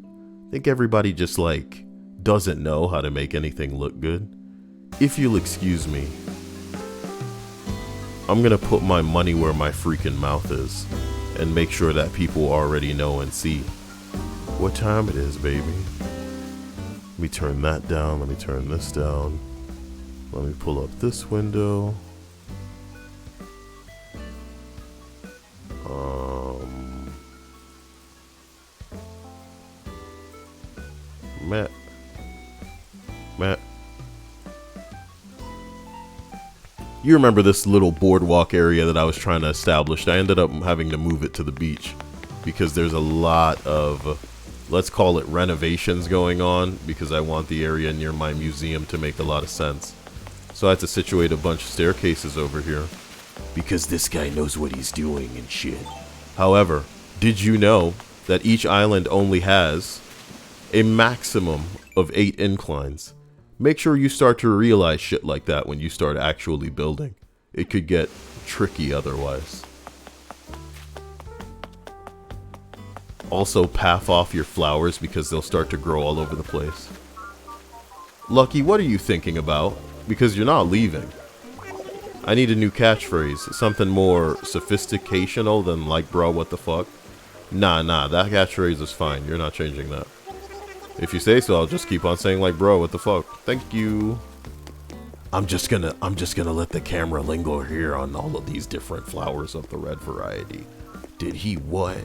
I think everybody just doesn't know how to make anything look good. If you'll excuse me, I'm gonna put my money where my freaking mouth is and make sure that people already know and see what time it is, baby. Let me turn that down. Let me turn this down. Let me pull up this window. Matt. You remember this little boardwalk area that I was trying to establish? I ended up having to move it to the beach because there's a lot of, let's call it renovations going on, because I want the area near my museum to make a lot of sense. So I had to situate a bunch of staircases over here because this guy knows what he's doing and shit. However, did you know that each island only has a maximum of 8 inclines? Make sure you start to realize shit like that when you start actually building. It could get tricky otherwise. Also, path off your flowers because they'll start to grow all over the place. Lucky, what are you thinking about? Because you're not leaving. I need a new catchphrase. Something more sophisticational than like, bro, what the fuck? Nah, that catchphrase is fine. You're not changing that. If you say so, I'll just keep on saying like, bro, what the fuck? Thank you. I'm just gonna let the camera linger here on all of these different flowers of the red variety. Did he what?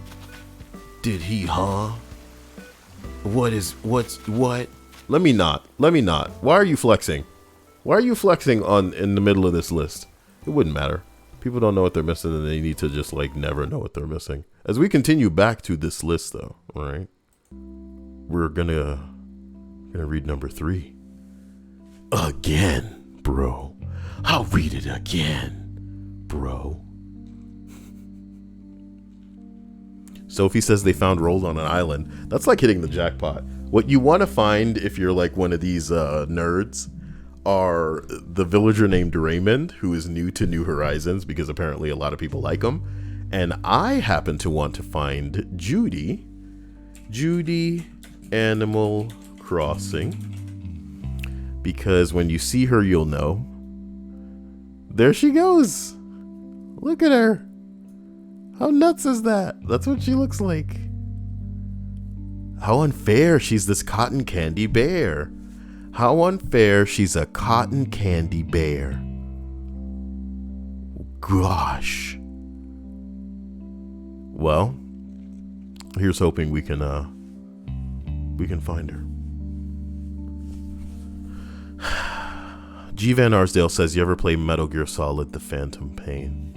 Did he, huh? What? Let me not. Why are you flexing? Why are you flexing in the middle of this list? It wouldn't matter. People don't know what they're missing and they need to just never know what they're missing. As we continue back to this list though, alright? We're gonna read number 3. Again, bro. I'll read it again, bro. Sophie says they found Rolled on an island. That's like hitting the jackpot. What you want to find if you're like one of these nerds are the villager named Raymond, who is new to New Horizons because apparently a lot of people like him. And I happen to want to find Judy Animal Crossing, because when you see her, you'll know. There she goes. Look at her. How nuts is that? That's what she looks like. How unfair. She's this cotton candy bear. How unfair. She's a cotton candy bear. Gosh. Well, here's hoping we can find her. G. Van Arsdale says, you ever play Metal Gear Solid: The Phantom Pain?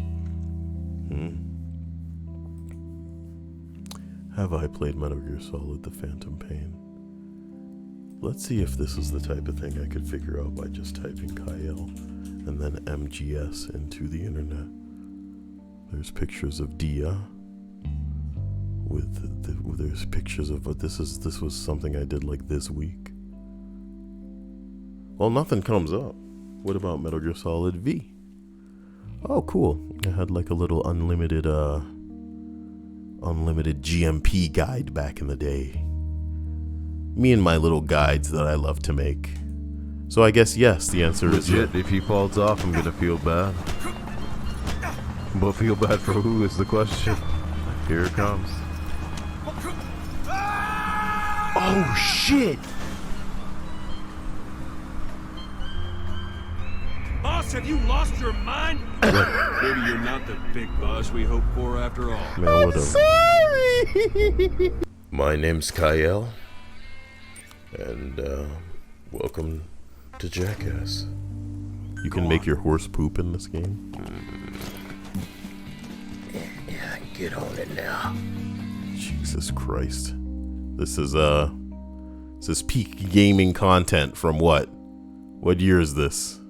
Have I played Metal Gear Solid: The Phantom Pain? Let's see if this is the type of thing I could figure out by just typing Kyle and then MGS into the internet. There's pictures of Dia. There's pictures of what this was something I did like this week. Well, nothing comes up. What about Metal Gear Solid V? Oh, cool. I had like a little unlimited GMP guide back in the day. Me and my little guides that I love to make. So I guess yes, the answer is yes. If he falls off, I'm gonna feel bad. But feel bad for who is the question. Here it comes. Oh shit! Boss, have you lost your mind? Maybe you're not the big boss we hoped for after all. Man, I'm sorry! My name's Kyle. And, welcome to Jackass. You can make your horse poop in this game? Yeah, get on it now. Jesus Christ. This is peak gaming content from what? What year is this?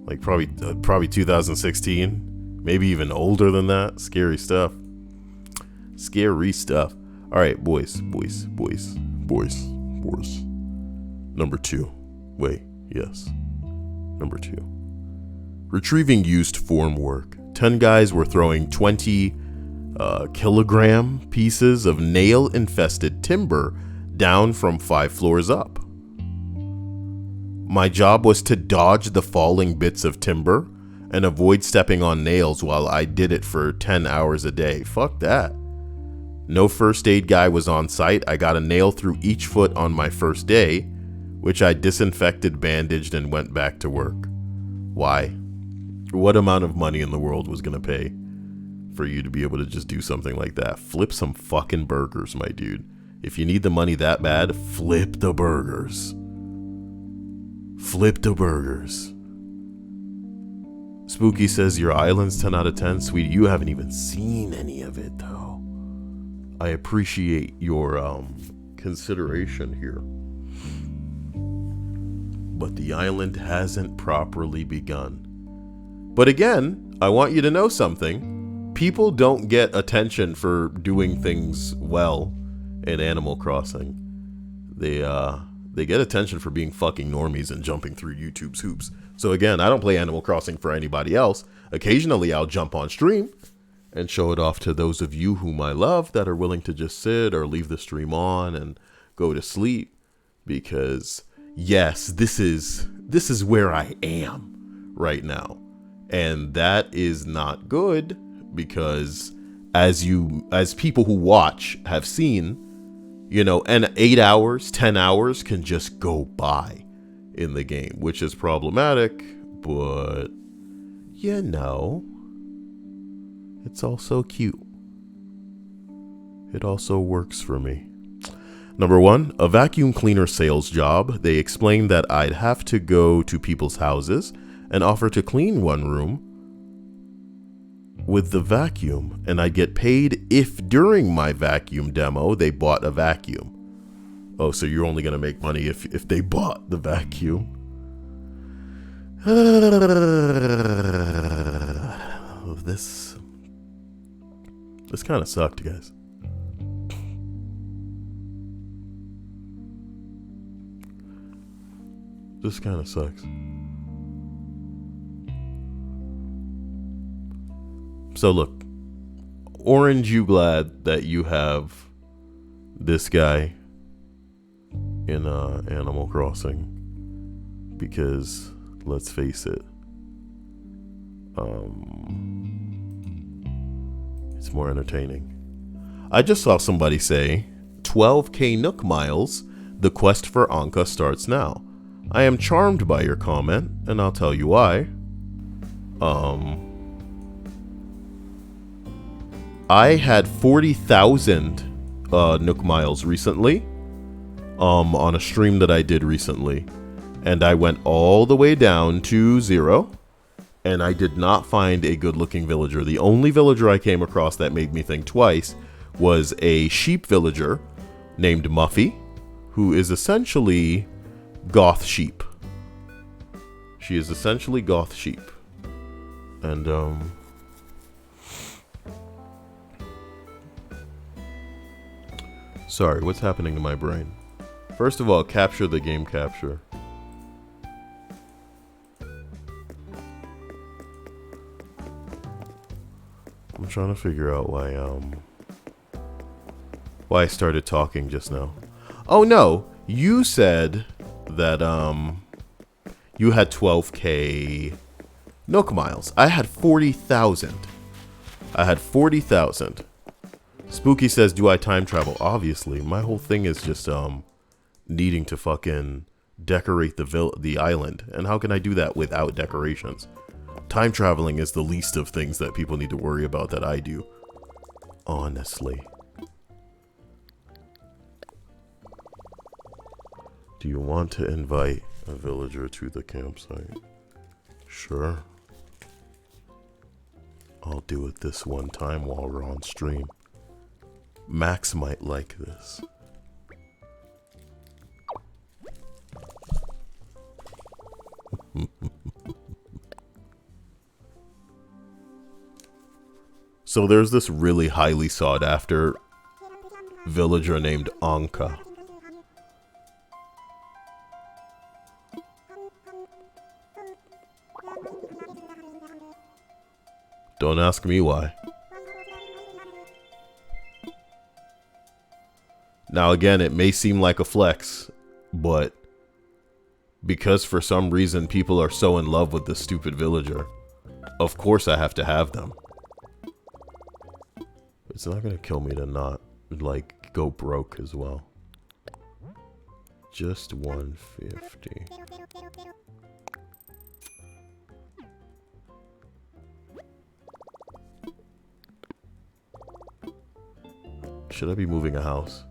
Like probably 2016? Maybe even older than that? Scary stuff. Scary stuff. Alright, boys. Number 2. Wait, yes. Number 2. Retrieving used formwork. 10 guys were throwing 20 kilogram pieces of nail-infested timber down from 5 floors up. My job was to dodge the falling bits of timber and avoid stepping on nails while I did it for 10 hours a day. Fuck that. No first aid guy was on site. I got a nail through each foot on my first day, which I disinfected, bandaged, and went back to work. Why? What amount of money in the world was going to pay for you to be able to just do something like that? Flip some fucking burgers, my dude. If you need the money that bad, flip the burgers. Flip the burgers. Spooky says your island's 10 out of 10. Sweetie, you haven't even seen any of it, though. I appreciate your consideration here. But the island hasn't properly begun. But again, I want you to know something. People don't get attention for doing things well in Animal Crossing. They get attention for being fucking normies and jumping through YouTube's hoops. So again, I don't play Animal Crossing for anybody else. Occasionally I'll jump on stream and show it off to those of you whom I love that are willing to just sit or leave the stream on and go to sleep. Because yes, this is where I am right now. And that is not good, because as people who watch have seen, and 8 hours, 10 hours can just go by in the game, which is problematic, but it's also cute. It also works for me. Number 1, a vacuum cleaner sales job. They explained that I'd have to go to people's houses and offer to clean one room with the vacuum, and I'd get paid if during my vacuum demo they bought a vacuum. Oh, so you're only gonna make money if they bought the vacuum. This kind of sucked, guys. This kind of sucks. So look, Orange, you glad that you have this guy in Animal Crossing, because let's face it, it's more entertaining. I just saw somebody say 12k Nook miles, the quest for Anka starts now. I am charmed by your comment, and I'll tell you why. I had 40,000 Nook miles recently, on a stream that I did recently, and I went all the way down to 0, and I did not find a good looking villager. The only villager I came across that made me think twice was a sheep villager named Muffy, who is essentially goth sheep. She is essentially goth sheep. And, sorry, what's happening to my brain? First of all, capture the game capture. I'm trying to figure out why I started talking just now. Oh no, you said that you had 12k Nook miles. I had 40,000. I had 40,000. Spooky says, do I time travel? Obviously. My whole thing is just needing to fucking decorate the island. And how can I do that without decorations? Time traveling is the least of things that people need to worry about that I do. Honestly. Do you want to invite a villager to the campsite? Sure. I'll do it this one time while we're on stream. Max might like this. So there's this really highly sought after villager named Anka. Don't ask me why. Now again, it may seem like a flex, but because for some reason people are so in love with this stupid villager, of course I have to have them. It's not gonna kill me to not, like, go broke as well. Just 150. Should I be moving a house?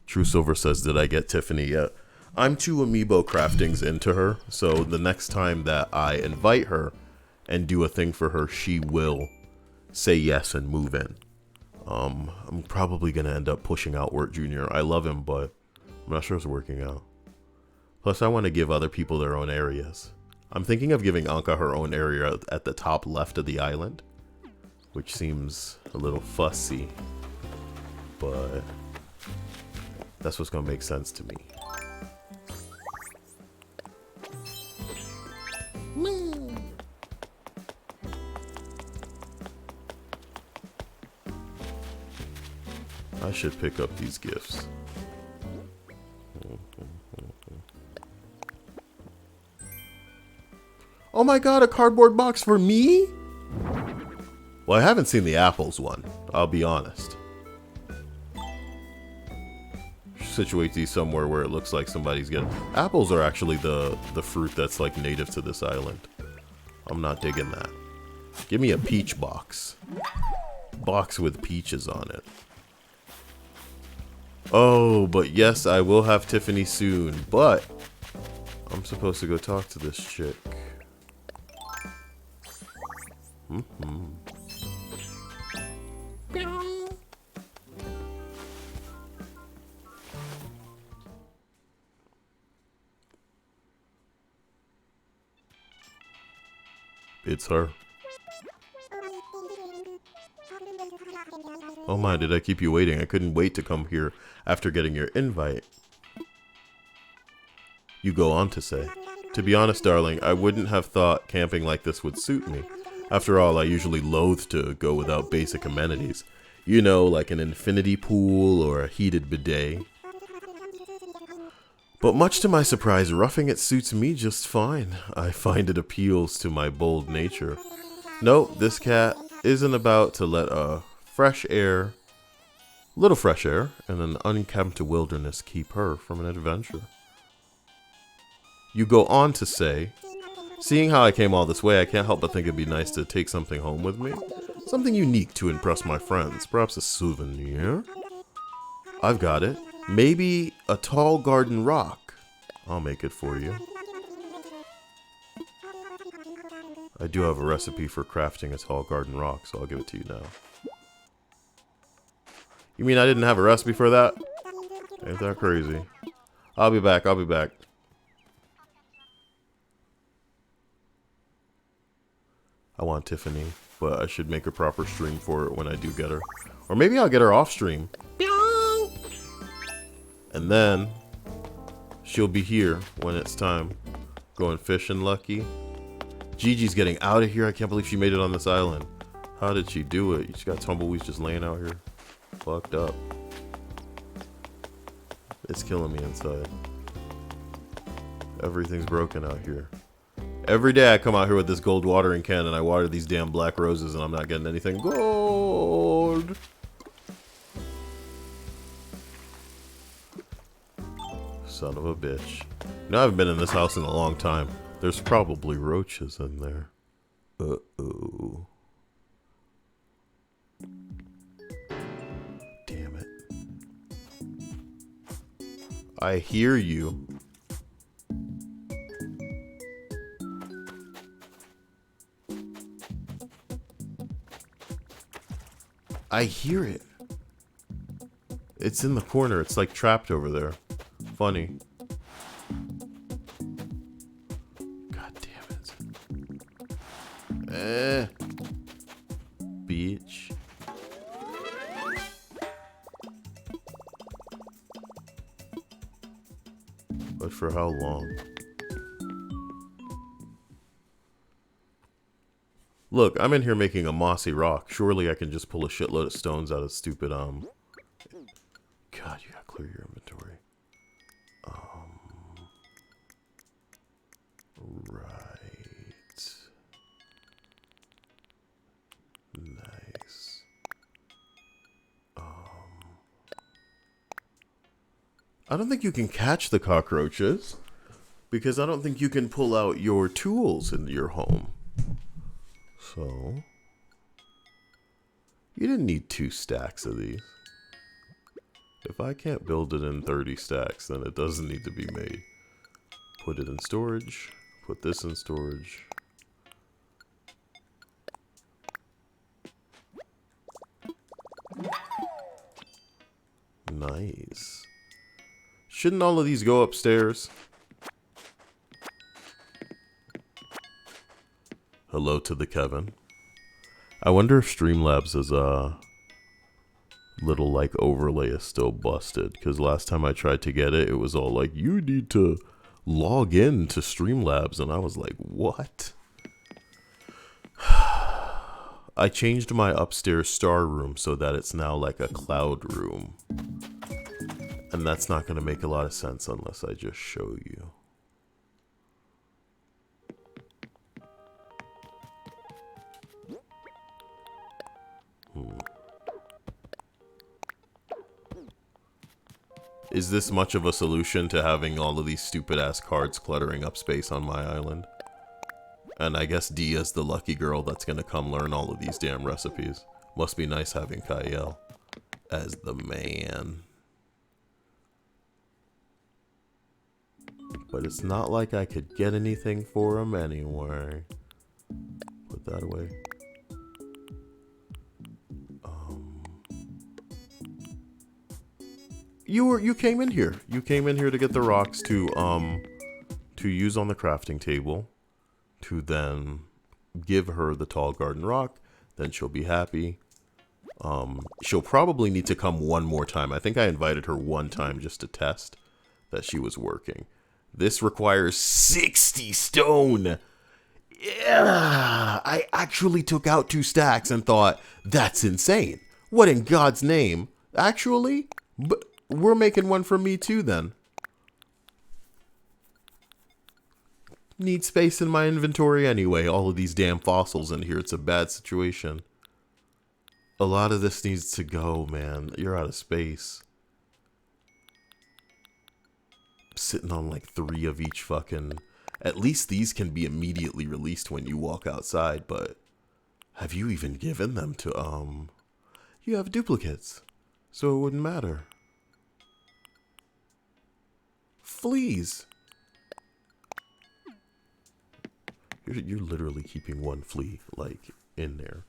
True Silver says, did I get Tiffany yet? I'm 2 amiibo craftings into her, so the next time that I invite her and do a thing for her, she will say yes and move in. I'm probably going to end up pushing out Wirt Jr. I love him, but I'm not sure it's working out. Plus, I want to give other people their own areas. I'm thinking of giving Anka her own area at the top left of the island, which seems a little fussy, but that's what's going to make sense to me. I should pick up these gifts. Oh my god, a cardboard box for me? Well, I haven't seen the apples one, I'll be honest. Situate these somewhere where it looks like somebody's getting... Apples are actually the fruit that's like native to this island. I'm not digging that. Give me a peach box. Box with peaches on it. Oh, but yes, I will have Tiffany soon, but I'm supposed to go talk to this chick. It's her. Oh my, did I keep you waiting? I couldn't wait to come here after getting your invite. You go on to say, to be honest, darling, I wouldn't have thought camping like this would suit me. After all, I usually loathe to go without basic amenities. You know, like an infinity pool or a heated bidet. But much to my surprise, roughing it suits me just fine. I find it appeals to my bold nature. No, this cat isn't about to let a little fresh air, and an unkempt wilderness keep her from an adventure. You go on to say, seeing how I came all this way, I can't help but think it'd be nice to take something home with me. Something unique to impress my friends. Perhaps a souvenir? I've got it. Maybe a tall garden rock. I'll make it for you. I do have a recipe for crafting a tall garden rock, so I'll give it to you now. You mean I didn't have a recipe for that? Ain't that crazy? I'll be back, I'll be back. I want Tiffany, but I should make a proper stream for it when I do get her. Or maybe I'll get her off stream. And then she'll be here when it's time. Going fishing, Lucky. Gigi's getting out of here. I can't believe she made it on this island. How did she do it? She got tumbleweeds just laying out here. Fucked up. It's killing me inside. Everything's broken out here. Every day I come out here with this gold watering can and I water these damn black roses and I'm not getting anything gold. Son of a bitch. You know, I haven't been in this house in a long time. There's probably roaches in there. Uh-oh. Damn it. I hear you. I hear it. It's in the corner. It's like trapped over there. Funny. God damn it. Bitch. But for how long? Look, I'm in here making a mossy rock. Surely I can just pull a shitload of stones out of stupid, God, you gotta clear your inventory. Right. Nice. I don't think you can catch the cockroaches. Because I don't think you can pull out your tools in your home. So, you didn't need 2 stacks of these. If I can't build it in 30 stacks, then it doesn't need to be made. Put it in storage. Put this in storage. Nice. Shouldn't all of these go upstairs? Hello to the Kevin. I wonder if Streamlabs' little like overlay is still busted. Because last time I tried to get it, it was all like, you need to log in to Streamlabs. And I was like, what? I changed my upstairs star room so that it's now like a cloud room. And that's not going to make a lot of sense unless I just show you. Is this much of a solution to having all of these stupid ass cards cluttering up space on my island? And I guess Dia's the lucky girl that's gonna come learn all of these damn recipes. Must be nice having Kyle as the man. But it's not like I could get anything for him anyway. Put that away. You came in here. You came in here to get the rocks to use on the crafting table, to then give her the tall garden rock. Then she'll be happy. She'll probably need to come one more time. I think I invited her one time just to test that she was working. This requires 60 stone. Yeah, I actually took out 2 stacks and thought, that's insane. What in God's name? Actually, but we're making one for me too then. Need space in my inventory anyway. All of these damn fossils in here. It's a bad situation. A lot of this needs to go, man. You're out of space. Sitting on like 3 of each fucking... At least these can be immediately released when you walk outside, but... Have you even given them to, You have duplicates, so it wouldn't matter. Fleas. You're literally keeping one flea, like, in there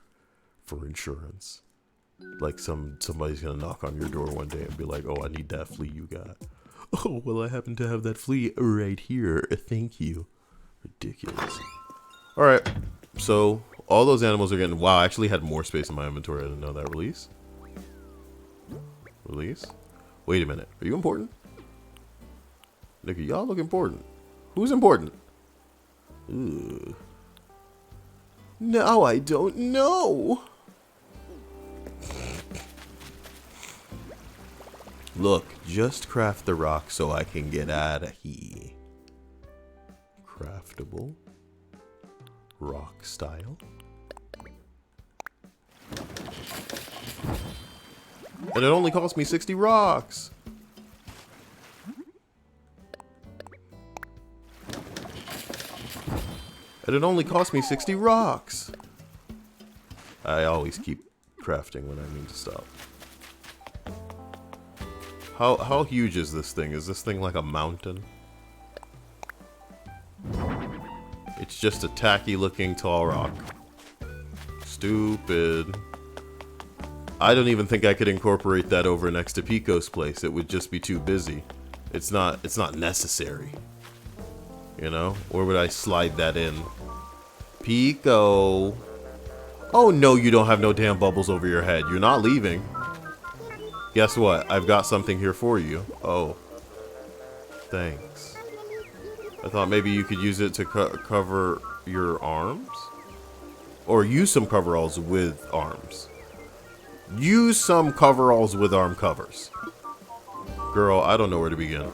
for insurance. Like somebody's gonna knock on your door one day and be like, oh, I need that flea you got. Oh, well, I happen to have that flea right here. Thank you. Ridiculous. Alright, so all those animals are getting... Wow, I actually had more space in my inventory. I didn't know that. Release? Release? Wait a minute. Are you important? Nigga, y'all look important. Who's important? Ugh. Now I don't know. Look, just craft the rock so I can get out of here. Craftable. Rock style. And it only cost me 60 rocks. And it only cost me 60 rocks. I always keep crafting when I mean to stop. How huge is this thing? Is this thing like a mountain? It's just a tacky looking tall rock. Stupid. I don't even think I could incorporate that over next to Pico's place. It would just be too busy. It's not necessary. You know? Or would I slide that in? Pico. Oh no, you don't have no damn bubbles over your head. You're not leaving. Guess what? I've got something here for you. Oh. Thanks. I thought maybe you could use it to cover your arms? Or use some coveralls with arms. Use some coveralls with arm covers. Girl, I don't know where to begin.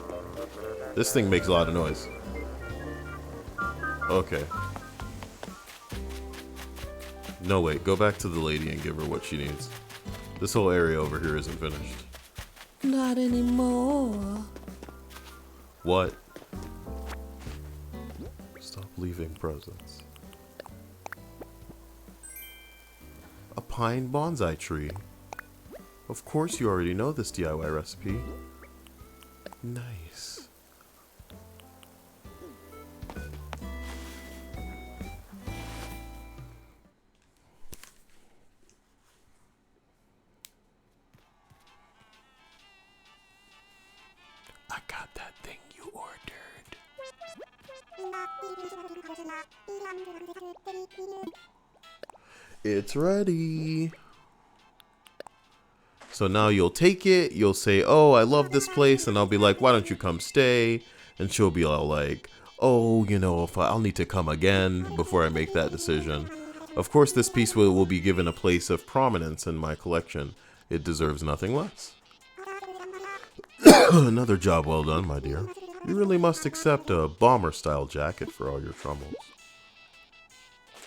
This thing makes a lot of noise. Okay. No, wait. Go back to the lady and give her what she needs. This whole area over here isn't finished. Not anymore. What? Stop leaving presents. A pine bonsai tree. Of course you already know this DIY recipe. Nice. I got that thing you ordered. It's ready. So now you'll take it, you'll say, oh, I love this place, and I'll be like, why don't you come stay? And she'll be all like, oh, you know, I'll need to come again before I make that decision. Of course, this piece will be given a place of prominence in my collection. It deserves nothing less. Another job well done, my dear. You really must accept a bomber-style jacket for all your troubles.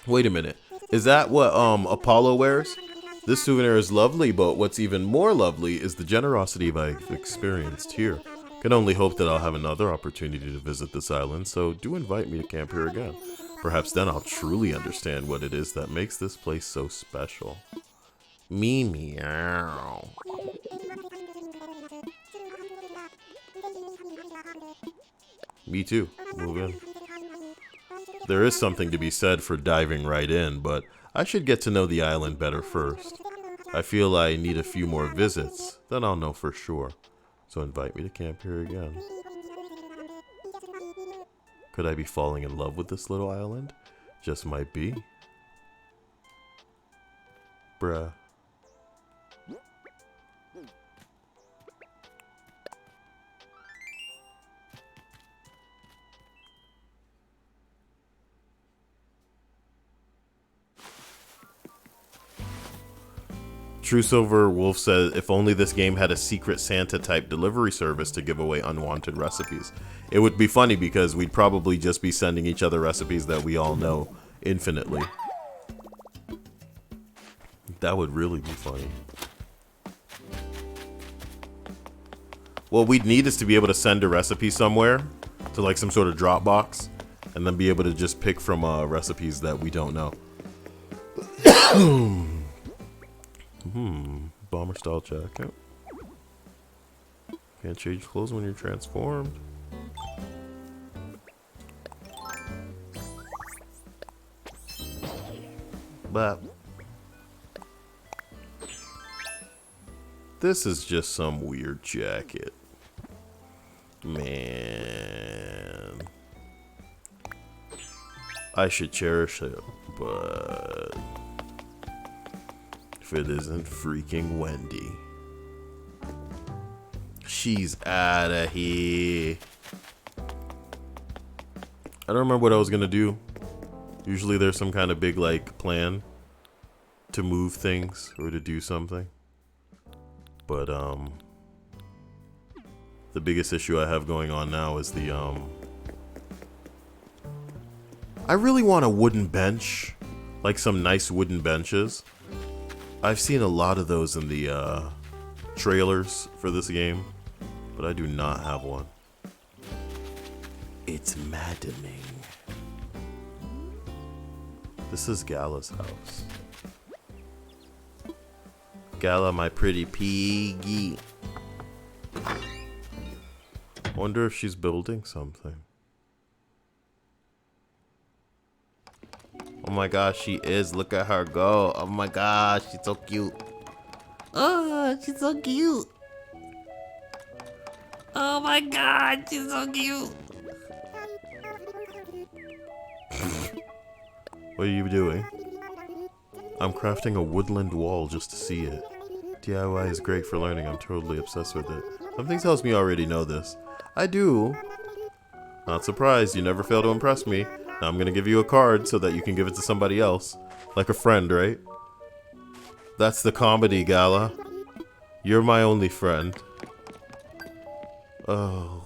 Wait a minute. Is that what Apollo wears? This souvenir is lovely, but what's even more lovely is the generosity I've experienced here. Can only hope that I'll have another opportunity to visit this island, so do invite me to camp here again. Perhaps then I'll truly understand what it is that makes this place so special. Meow. Me too. Move in. There is something to be said for diving right in, but I should get to know the island better first. I feel I need a few more visits, then I'll know for sure. So invite me to camp here again. Could I be falling in love with this little island? Just might be. Bruh. True Silver Wolf says, if only this game had a secret Santa type delivery service to give away unwanted recipes. It would be funny because we'd probably just be sending each other recipes that we all know infinitely. That would really be funny. What we'd need is to be able to send a recipe somewhere to like some sort of Dropbox and then be able to just pick from recipes that we don't know. Bomber style jacket. Can't change clothes when you're transformed. But this is just some weird jacket. Man. I should cherish it, but if it isn't freaking Wendy. She's out of here. I don't remember what I was gonna do. Usually there's some kind of big like plan to move things or to do something. But the biggest issue I have going on now is the I really want a wooden bench, like some nice wooden benches. I've seen a lot of those in the trailers for this game, but I do not have one. It's maddening. This is Gala's house. Gala, my pretty piggy. Wonder if she's building something. Oh my gosh, she is. Look at her go. Oh my gosh, she's so cute. Oh, she's so cute. Oh my god, she's so cute. What are you doing? I'm crafting a woodland wall just to see it. DIY is great for learning. I'm totally obsessed with it. Something tells me you already know this. I do. Not surprised. You never fail to impress me. Now I'm gonna give you a card so that you can give it to somebody else. Like a friend, right? That's the comedy, Gala. You're my only friend. Oh.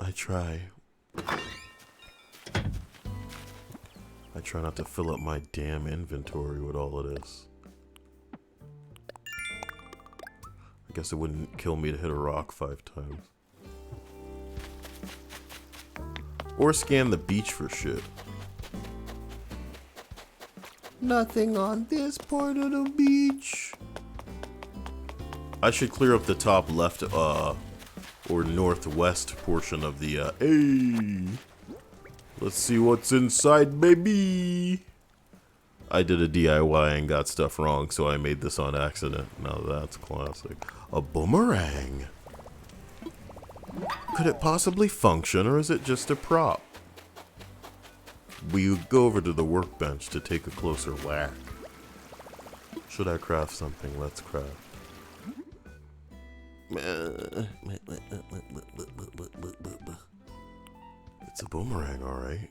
I try. I try not to fill up my damn inventory with all of this. I guess it wouldn't kill me to hit a rock 5 times. Or scan the beach for shit. Nothing on this part of the beach. I should clear up the top left or northwest portion of the hey. Let's see what's inside, baby. I did a DIY and got stuff wrong, so I made this on accident. Now that's classic. A boomerang. Could it possibly function, or is it just a prop? We go over to the workbench to take a closer whack. Should I craft something? Let's craft. It's a boomerang, alright.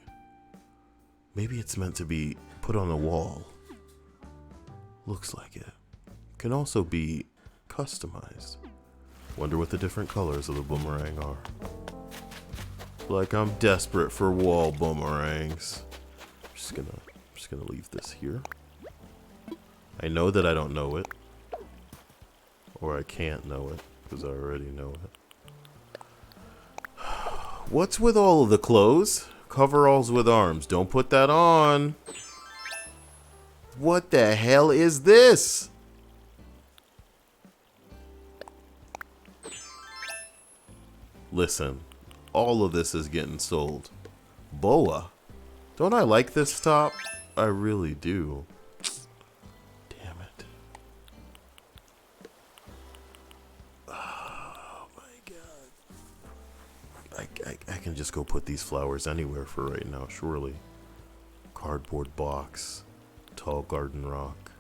Maybe it's meant to be put on a wall. Looks like it. Can also be customized. Wonder what the different colors of the boomerang are. Like I'm desperate for wall boomerangs. I'm just gonna leave this here. I know that I don't know it. Or I can't know it, because I already know it. What's with all of the clothes? Coveralls with arms. Don't put that on. What the hell is this? Listen, all of this is getting sold. Boa. Don't I like this top? I really do. Damn it. Oh my god. I can just go put these flowers anywhere for right now, surely. Cardboard box. Tall garden rock.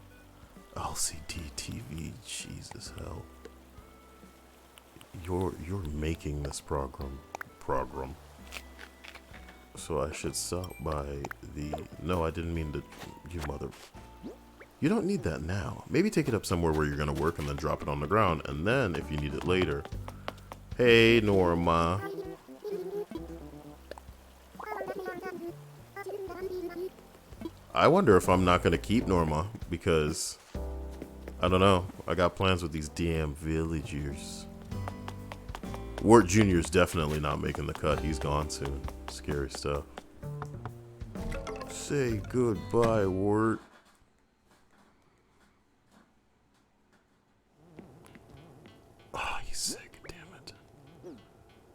LCD TV. Jesus hell. You're making this program. So I should stop by the... No, I didn't mean to... You mother... You don't need that now. Maybe take it up somewhere where you're gonna work and then drop it on the ground. And then, if you need it later... Hey, Norma. I wonder if I'm not gonna keep Norma, because... I don't know. I got plans with these damn villagers. Wart Jr.'s definitely not making the cut. He's gone soon. Scary stuff. Say goodbye, Wart. Ah, he's sick, damn it.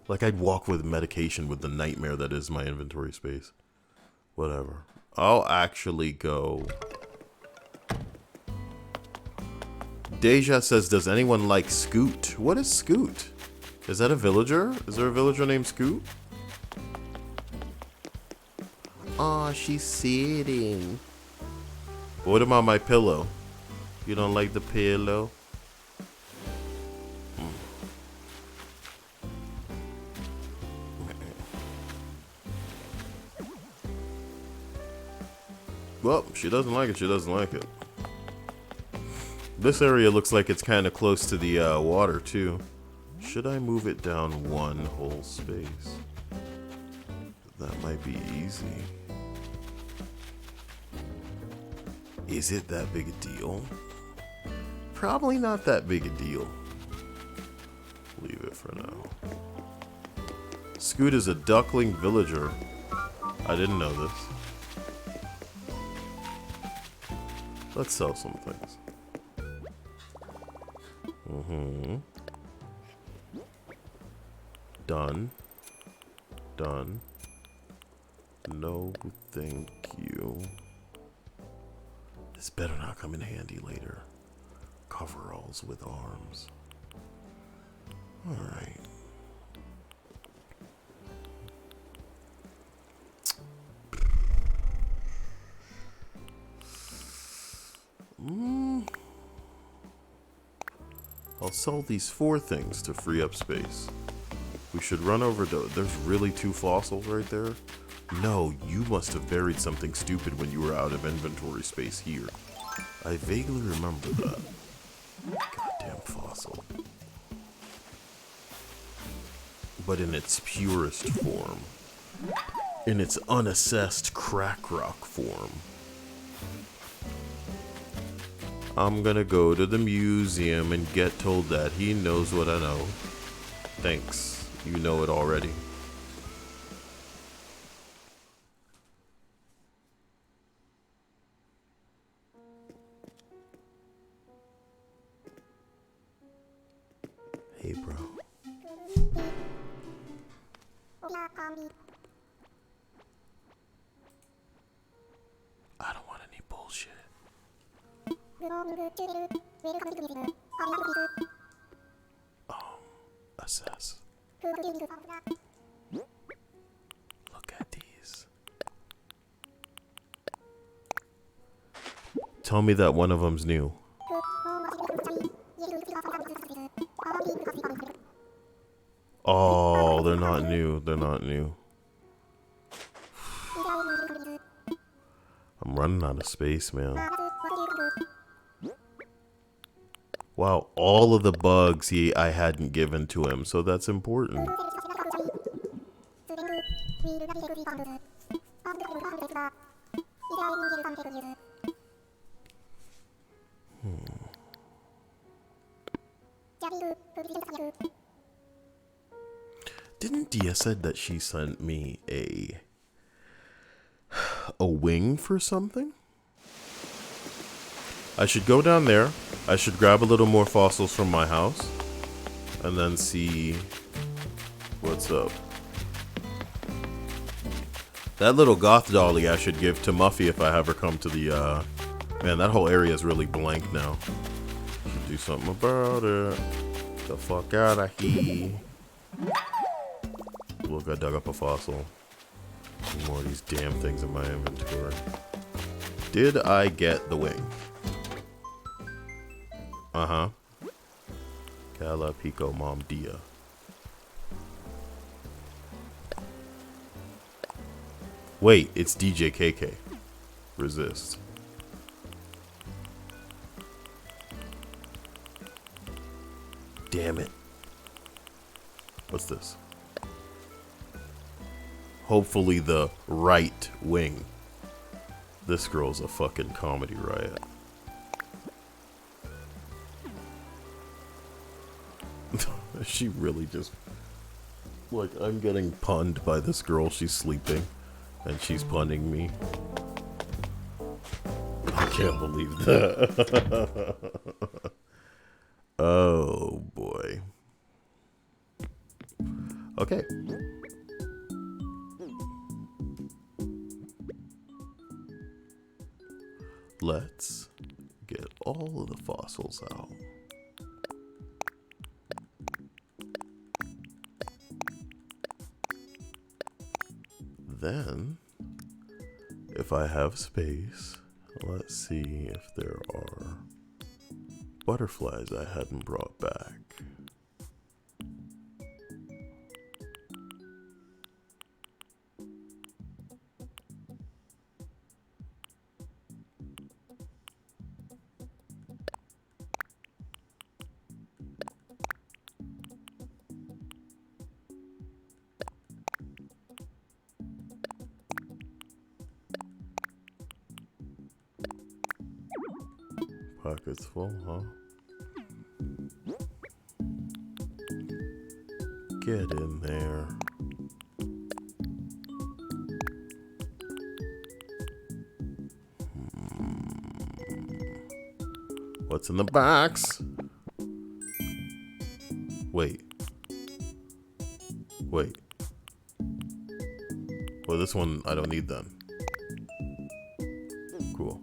Like I'd walk with medication with the nightmare that is my inventory space. Whatever. I'll actually go. Deja says, does anyone like Scoot? What is Scoot? Is that a villager? Is there a villager named Scoot? Aw, she's sitting. What about my pillow? You don't like the pillow? Well, she doesn't like it. She doesn't like it. This area looks like it's kind of close to the water, too. Should I move it down one whole space? That might be easy. Is it that big a deal? Probably not that big a deal. Leave it for now. Scoot is a duckling villager. I didn't know this. Let's sell some things. Done. Done. No, thank you. This better not come in handy later. Coveralls with arms. Alright. I'll sell these 4 things to free up space. We should run over to... There's really 2 fossils right there? No, you must have buried something stupid when you were out of inventory space here. I vaguely remember that. Goddamn fossil. But in its purest form. In its unassessed crack rock form. I'm gonna go to the museum and get told that he knows what I know. Thanks. You know it already. Hey, bro. I don't want any bullshit. Assess. Look at these. Tell me that one of them's new. Oh, they're not new. They're not new. I'm running out of space, man. Wow, all of the bugs I hadn't given to him, so that's important. Didn't Dia said that she sent me a wing for something? I should go down there. I should grab a little more fossils from my house. And then see what's up. That little goth dolly I should give to Muffy if I ever come to the, man, that whole area is really blank now. Should do something about it. The fuck out of here. Look, I dug up a fossil. More of these damn things in my inventory. Did I get the wing? Uh-huh. Cala, Pico, Mom, Dia. Wait, it's DJ KK. Resist. Damn it. What's this? Hopefully the right wing. This girl's a fucking comedy riot. She really just... Like, I'm getting punned by this girl. She's sleeping. And she's punning me. I can't believe that. Oh, boy. Okay. let's get all of the fossils out. Then, if I have space, let's see if there are butterflies I hadn't brought back. Pockets full, huh? Get in there. What's in the box? Wait. Wait. Well, this one I don't need then. Cool.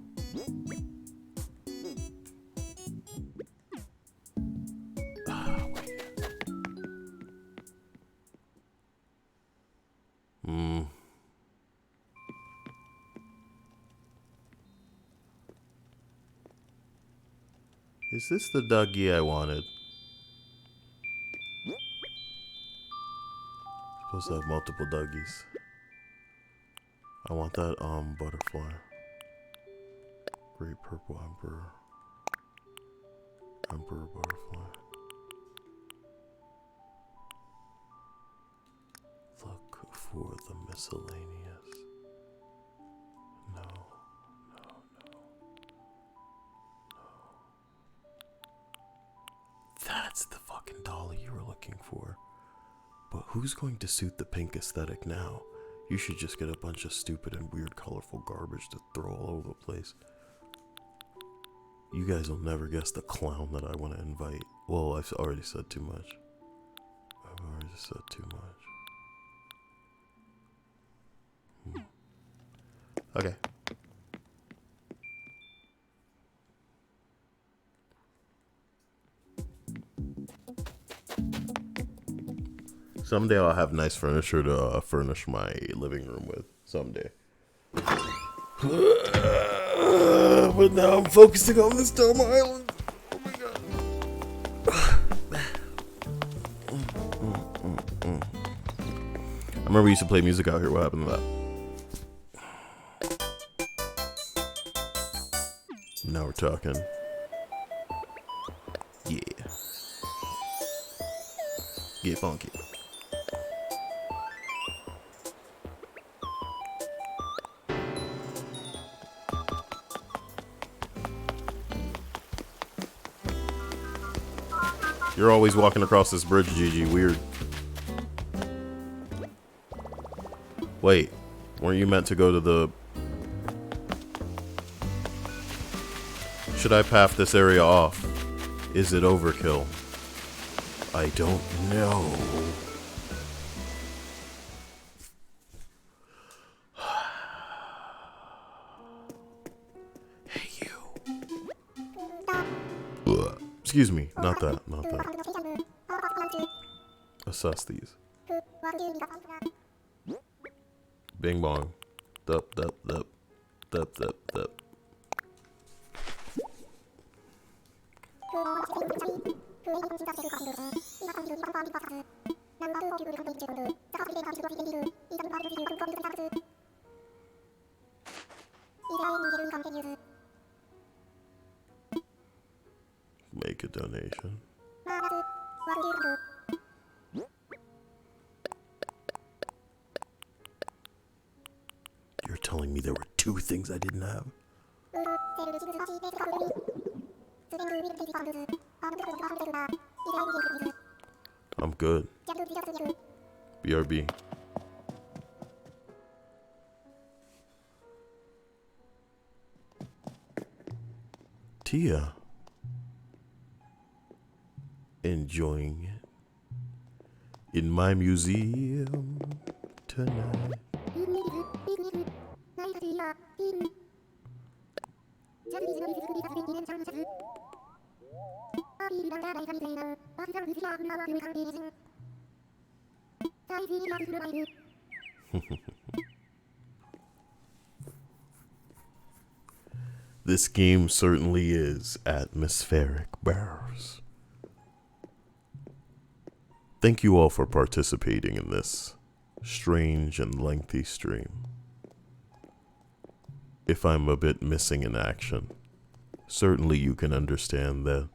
Is this the Dougie I wanted? Supposed to have multiple Dougies. I want that butterfly. Great purple emperor. Emperor butterfly. Look for the miscellaneous. No. That's the fucking dolly you were looking for. But who's going to suit the pink aesthetic now? You should just get a bunch of stupid and weird colorful garbage to throw all over the place. You guys will never guess the clown that I want to invite. Well, I've already said too much. Okay. Someday I'll have nice furniture to furnish my living room with. Someday. But now I'm focusing on this dumb island. Oh my god. I remember we used to play music out here. What happened to that? Now we're talking. Yeah. Get funky. You're always walking across this bridge, Gigi. Weird. Wait, weren't you meant to go to the... Should I path this area off? Is it overkill? I don't know. Hey, you. Excuse me, not that. Assess these. Bing bong. Dup, dup, dup. Dup, dup, dup. Make a donation. You're telling me there were 2 things I didn't have? I'm good. BRB. Tia. Enjoying it in my museum tonight. This game certainly is atmospheric bears. Thank you all for participating in this strange and lengthy stream. If I'm a bit missing in action, certainly you can understand that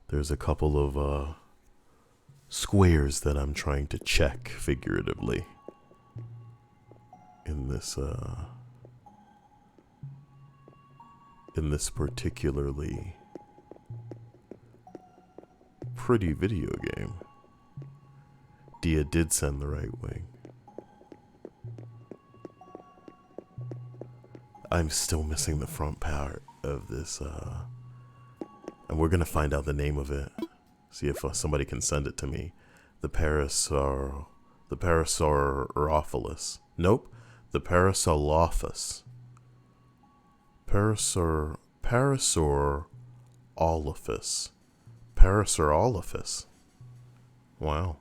there's a couple of squares that I'm trying to check figuratively in this particularly pretty video game. Dia did send the right wing. I'm still missing the front part of this, and we're gonna find out the name of it. See if somebody can send it to me. The Parasaurophilis. Nope, the Parasaurolophus. Parasaurolophus. Parasaurolophus. Wow.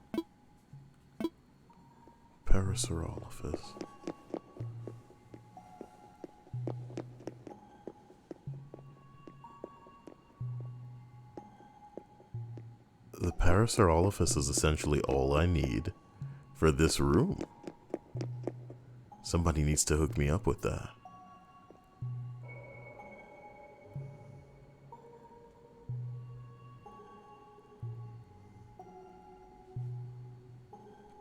Parasaurolophus. The Parasaurolophus is essentially all I need for this room. Somebody needs to hook me up with that.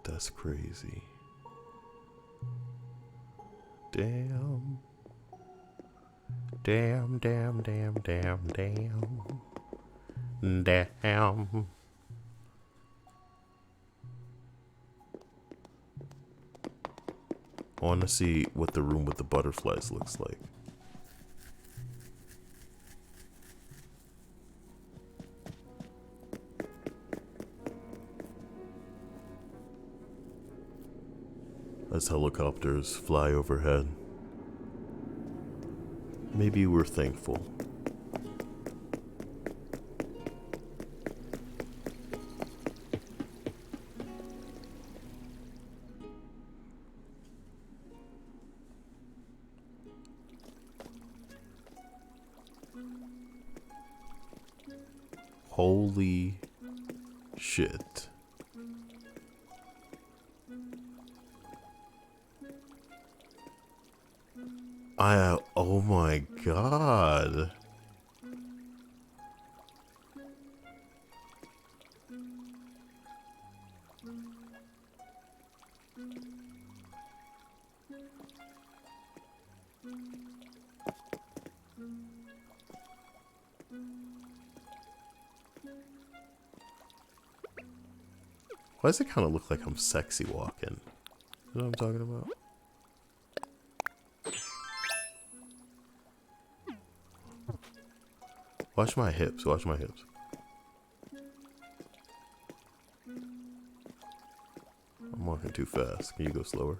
That's crazy. Damn. Damn, damn, damn, damn, damn. Damn. I want to see what the room with the butterflies looks like. As helicopters fly overhead, maybe we're thankful. Holy shit. Oh my god. Why does it kind of look like I'm sexy walking? You know what I'm talking about? Watch my hips, watch my hips. I'm walking too fast. Can you go slower?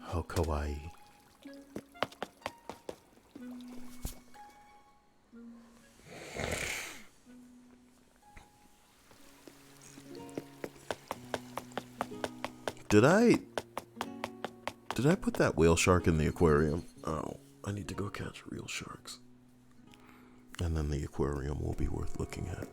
How kawaii. Did I put that whale shark in the aquarium? Oh, I need to go catch real sharks. And then the aquarium will be worth looking at.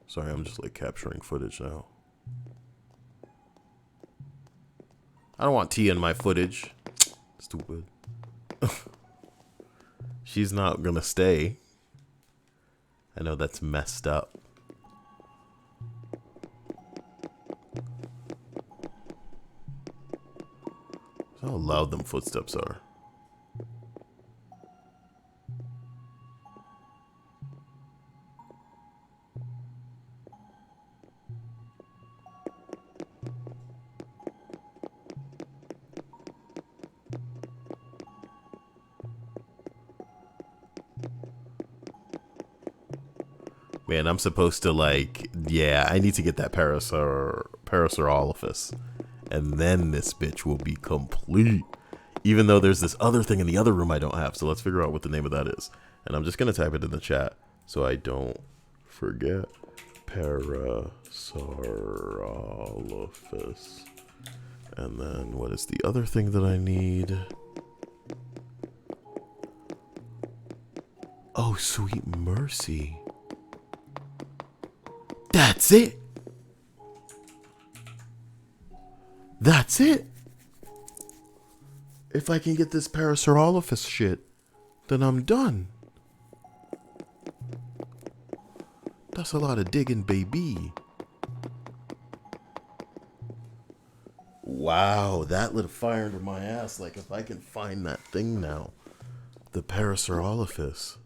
Sorry, I'm just like capturing footage now. I don't want Tia in my footage. Stupid. She's not gonna stay. I know that's messed up. How loud them footsteps are. Man, I'm supposed to like, yeah, I need to get that Parasaurolophus. And then this bitch will be complete. Even though there's this other thing in the other room I don't have. So let's figure out what the name of that is. And I'm just going to type it in the chat so I don't forget. Parasaurolophus. And then what is the other thing that I need? Oh, sweet mercy. That's it. That's it. If I can get this Parasaurolophus shit, then I'm done. That's a lot of digging, baby. Wow, that lit a fire under my ass. Like, if I can find that thing now. The Parasaurolophus.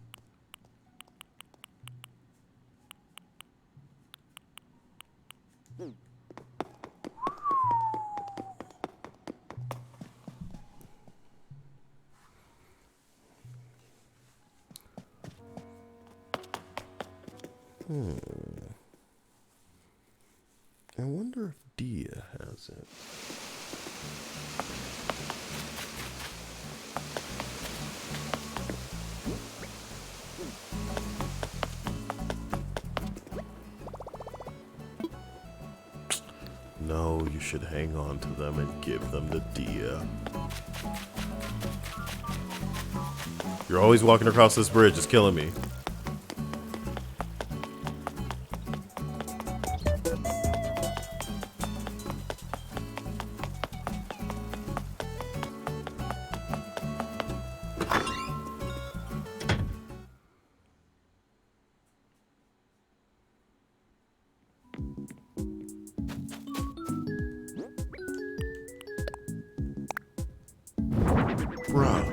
I wonder if Dia has it. No, you should hang on to them and give them to Dia. You're always walking across this bridge, it's killing me. Bruh.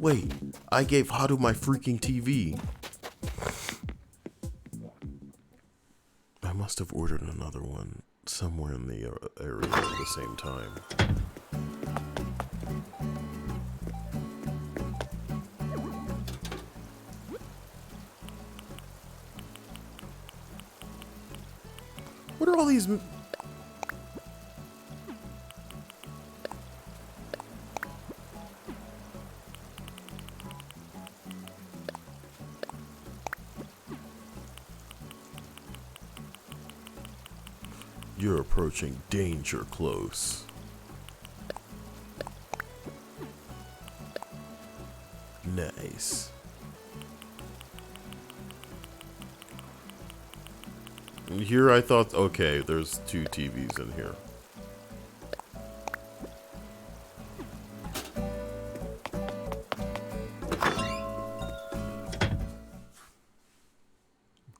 Wait, I gave Haru my freaking TV. I must have ordered another one somewhere in the area at the same time. What are all these... You're approaching danger close. Nice. And here I thought, okay, there's 2 TVs in here.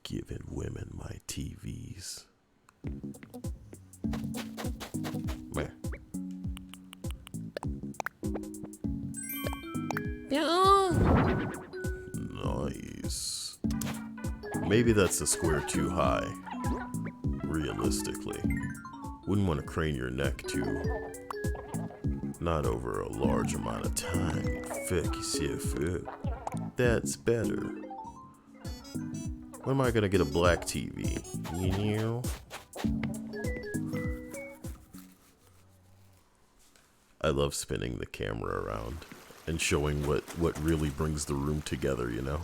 Giving women my TVs. Where? Nice. Maybe that's a square too high. Realistically. Wouldn't want to crane your neck too. Not over a large amount of time. Fuck yourself up. That's better. When am I gonna get a black TV? You know? I love spinning the camera around and showing what really brings the room together, you know?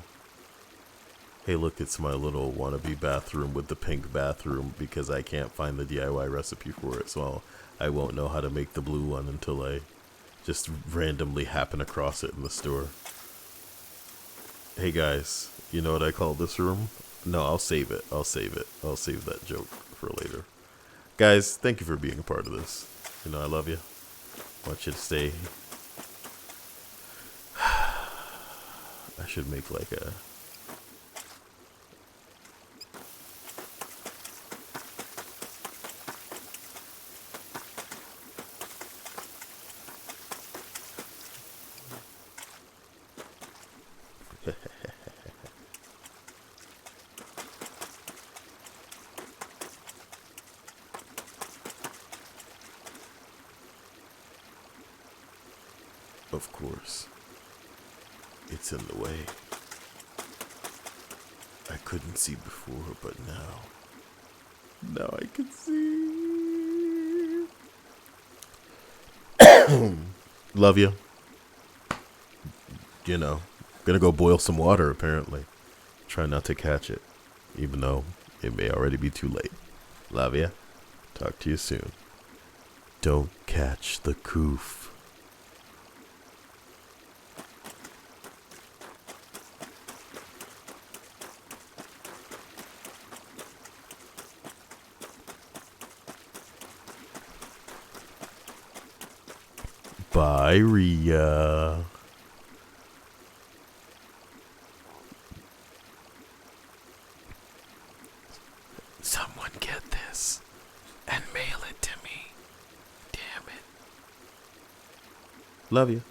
Hey, look, it's my little wannabe bathroom with the pink bathroom because I can't find the DIY recipe for it, so I won't know how to make the blue one until I just randomly happen across it in the store. Hey guys, you know what I call this room? No, I'll save it. I'll save it. I'll save that joke for later. Guys, thank you for being a part of this. You know, I love you. I want you to stay. I should make like a... Of course. It's in the way. I couldn't see before, but now I can see. Love you. You know, gonna go boil some water apparently. Try not to catch it, even though it may already be too late. Love ya. Talk to you soon. Don't catch the coof. Bye, Rhea. Someone get this and mail it to me. Damn it. Love you.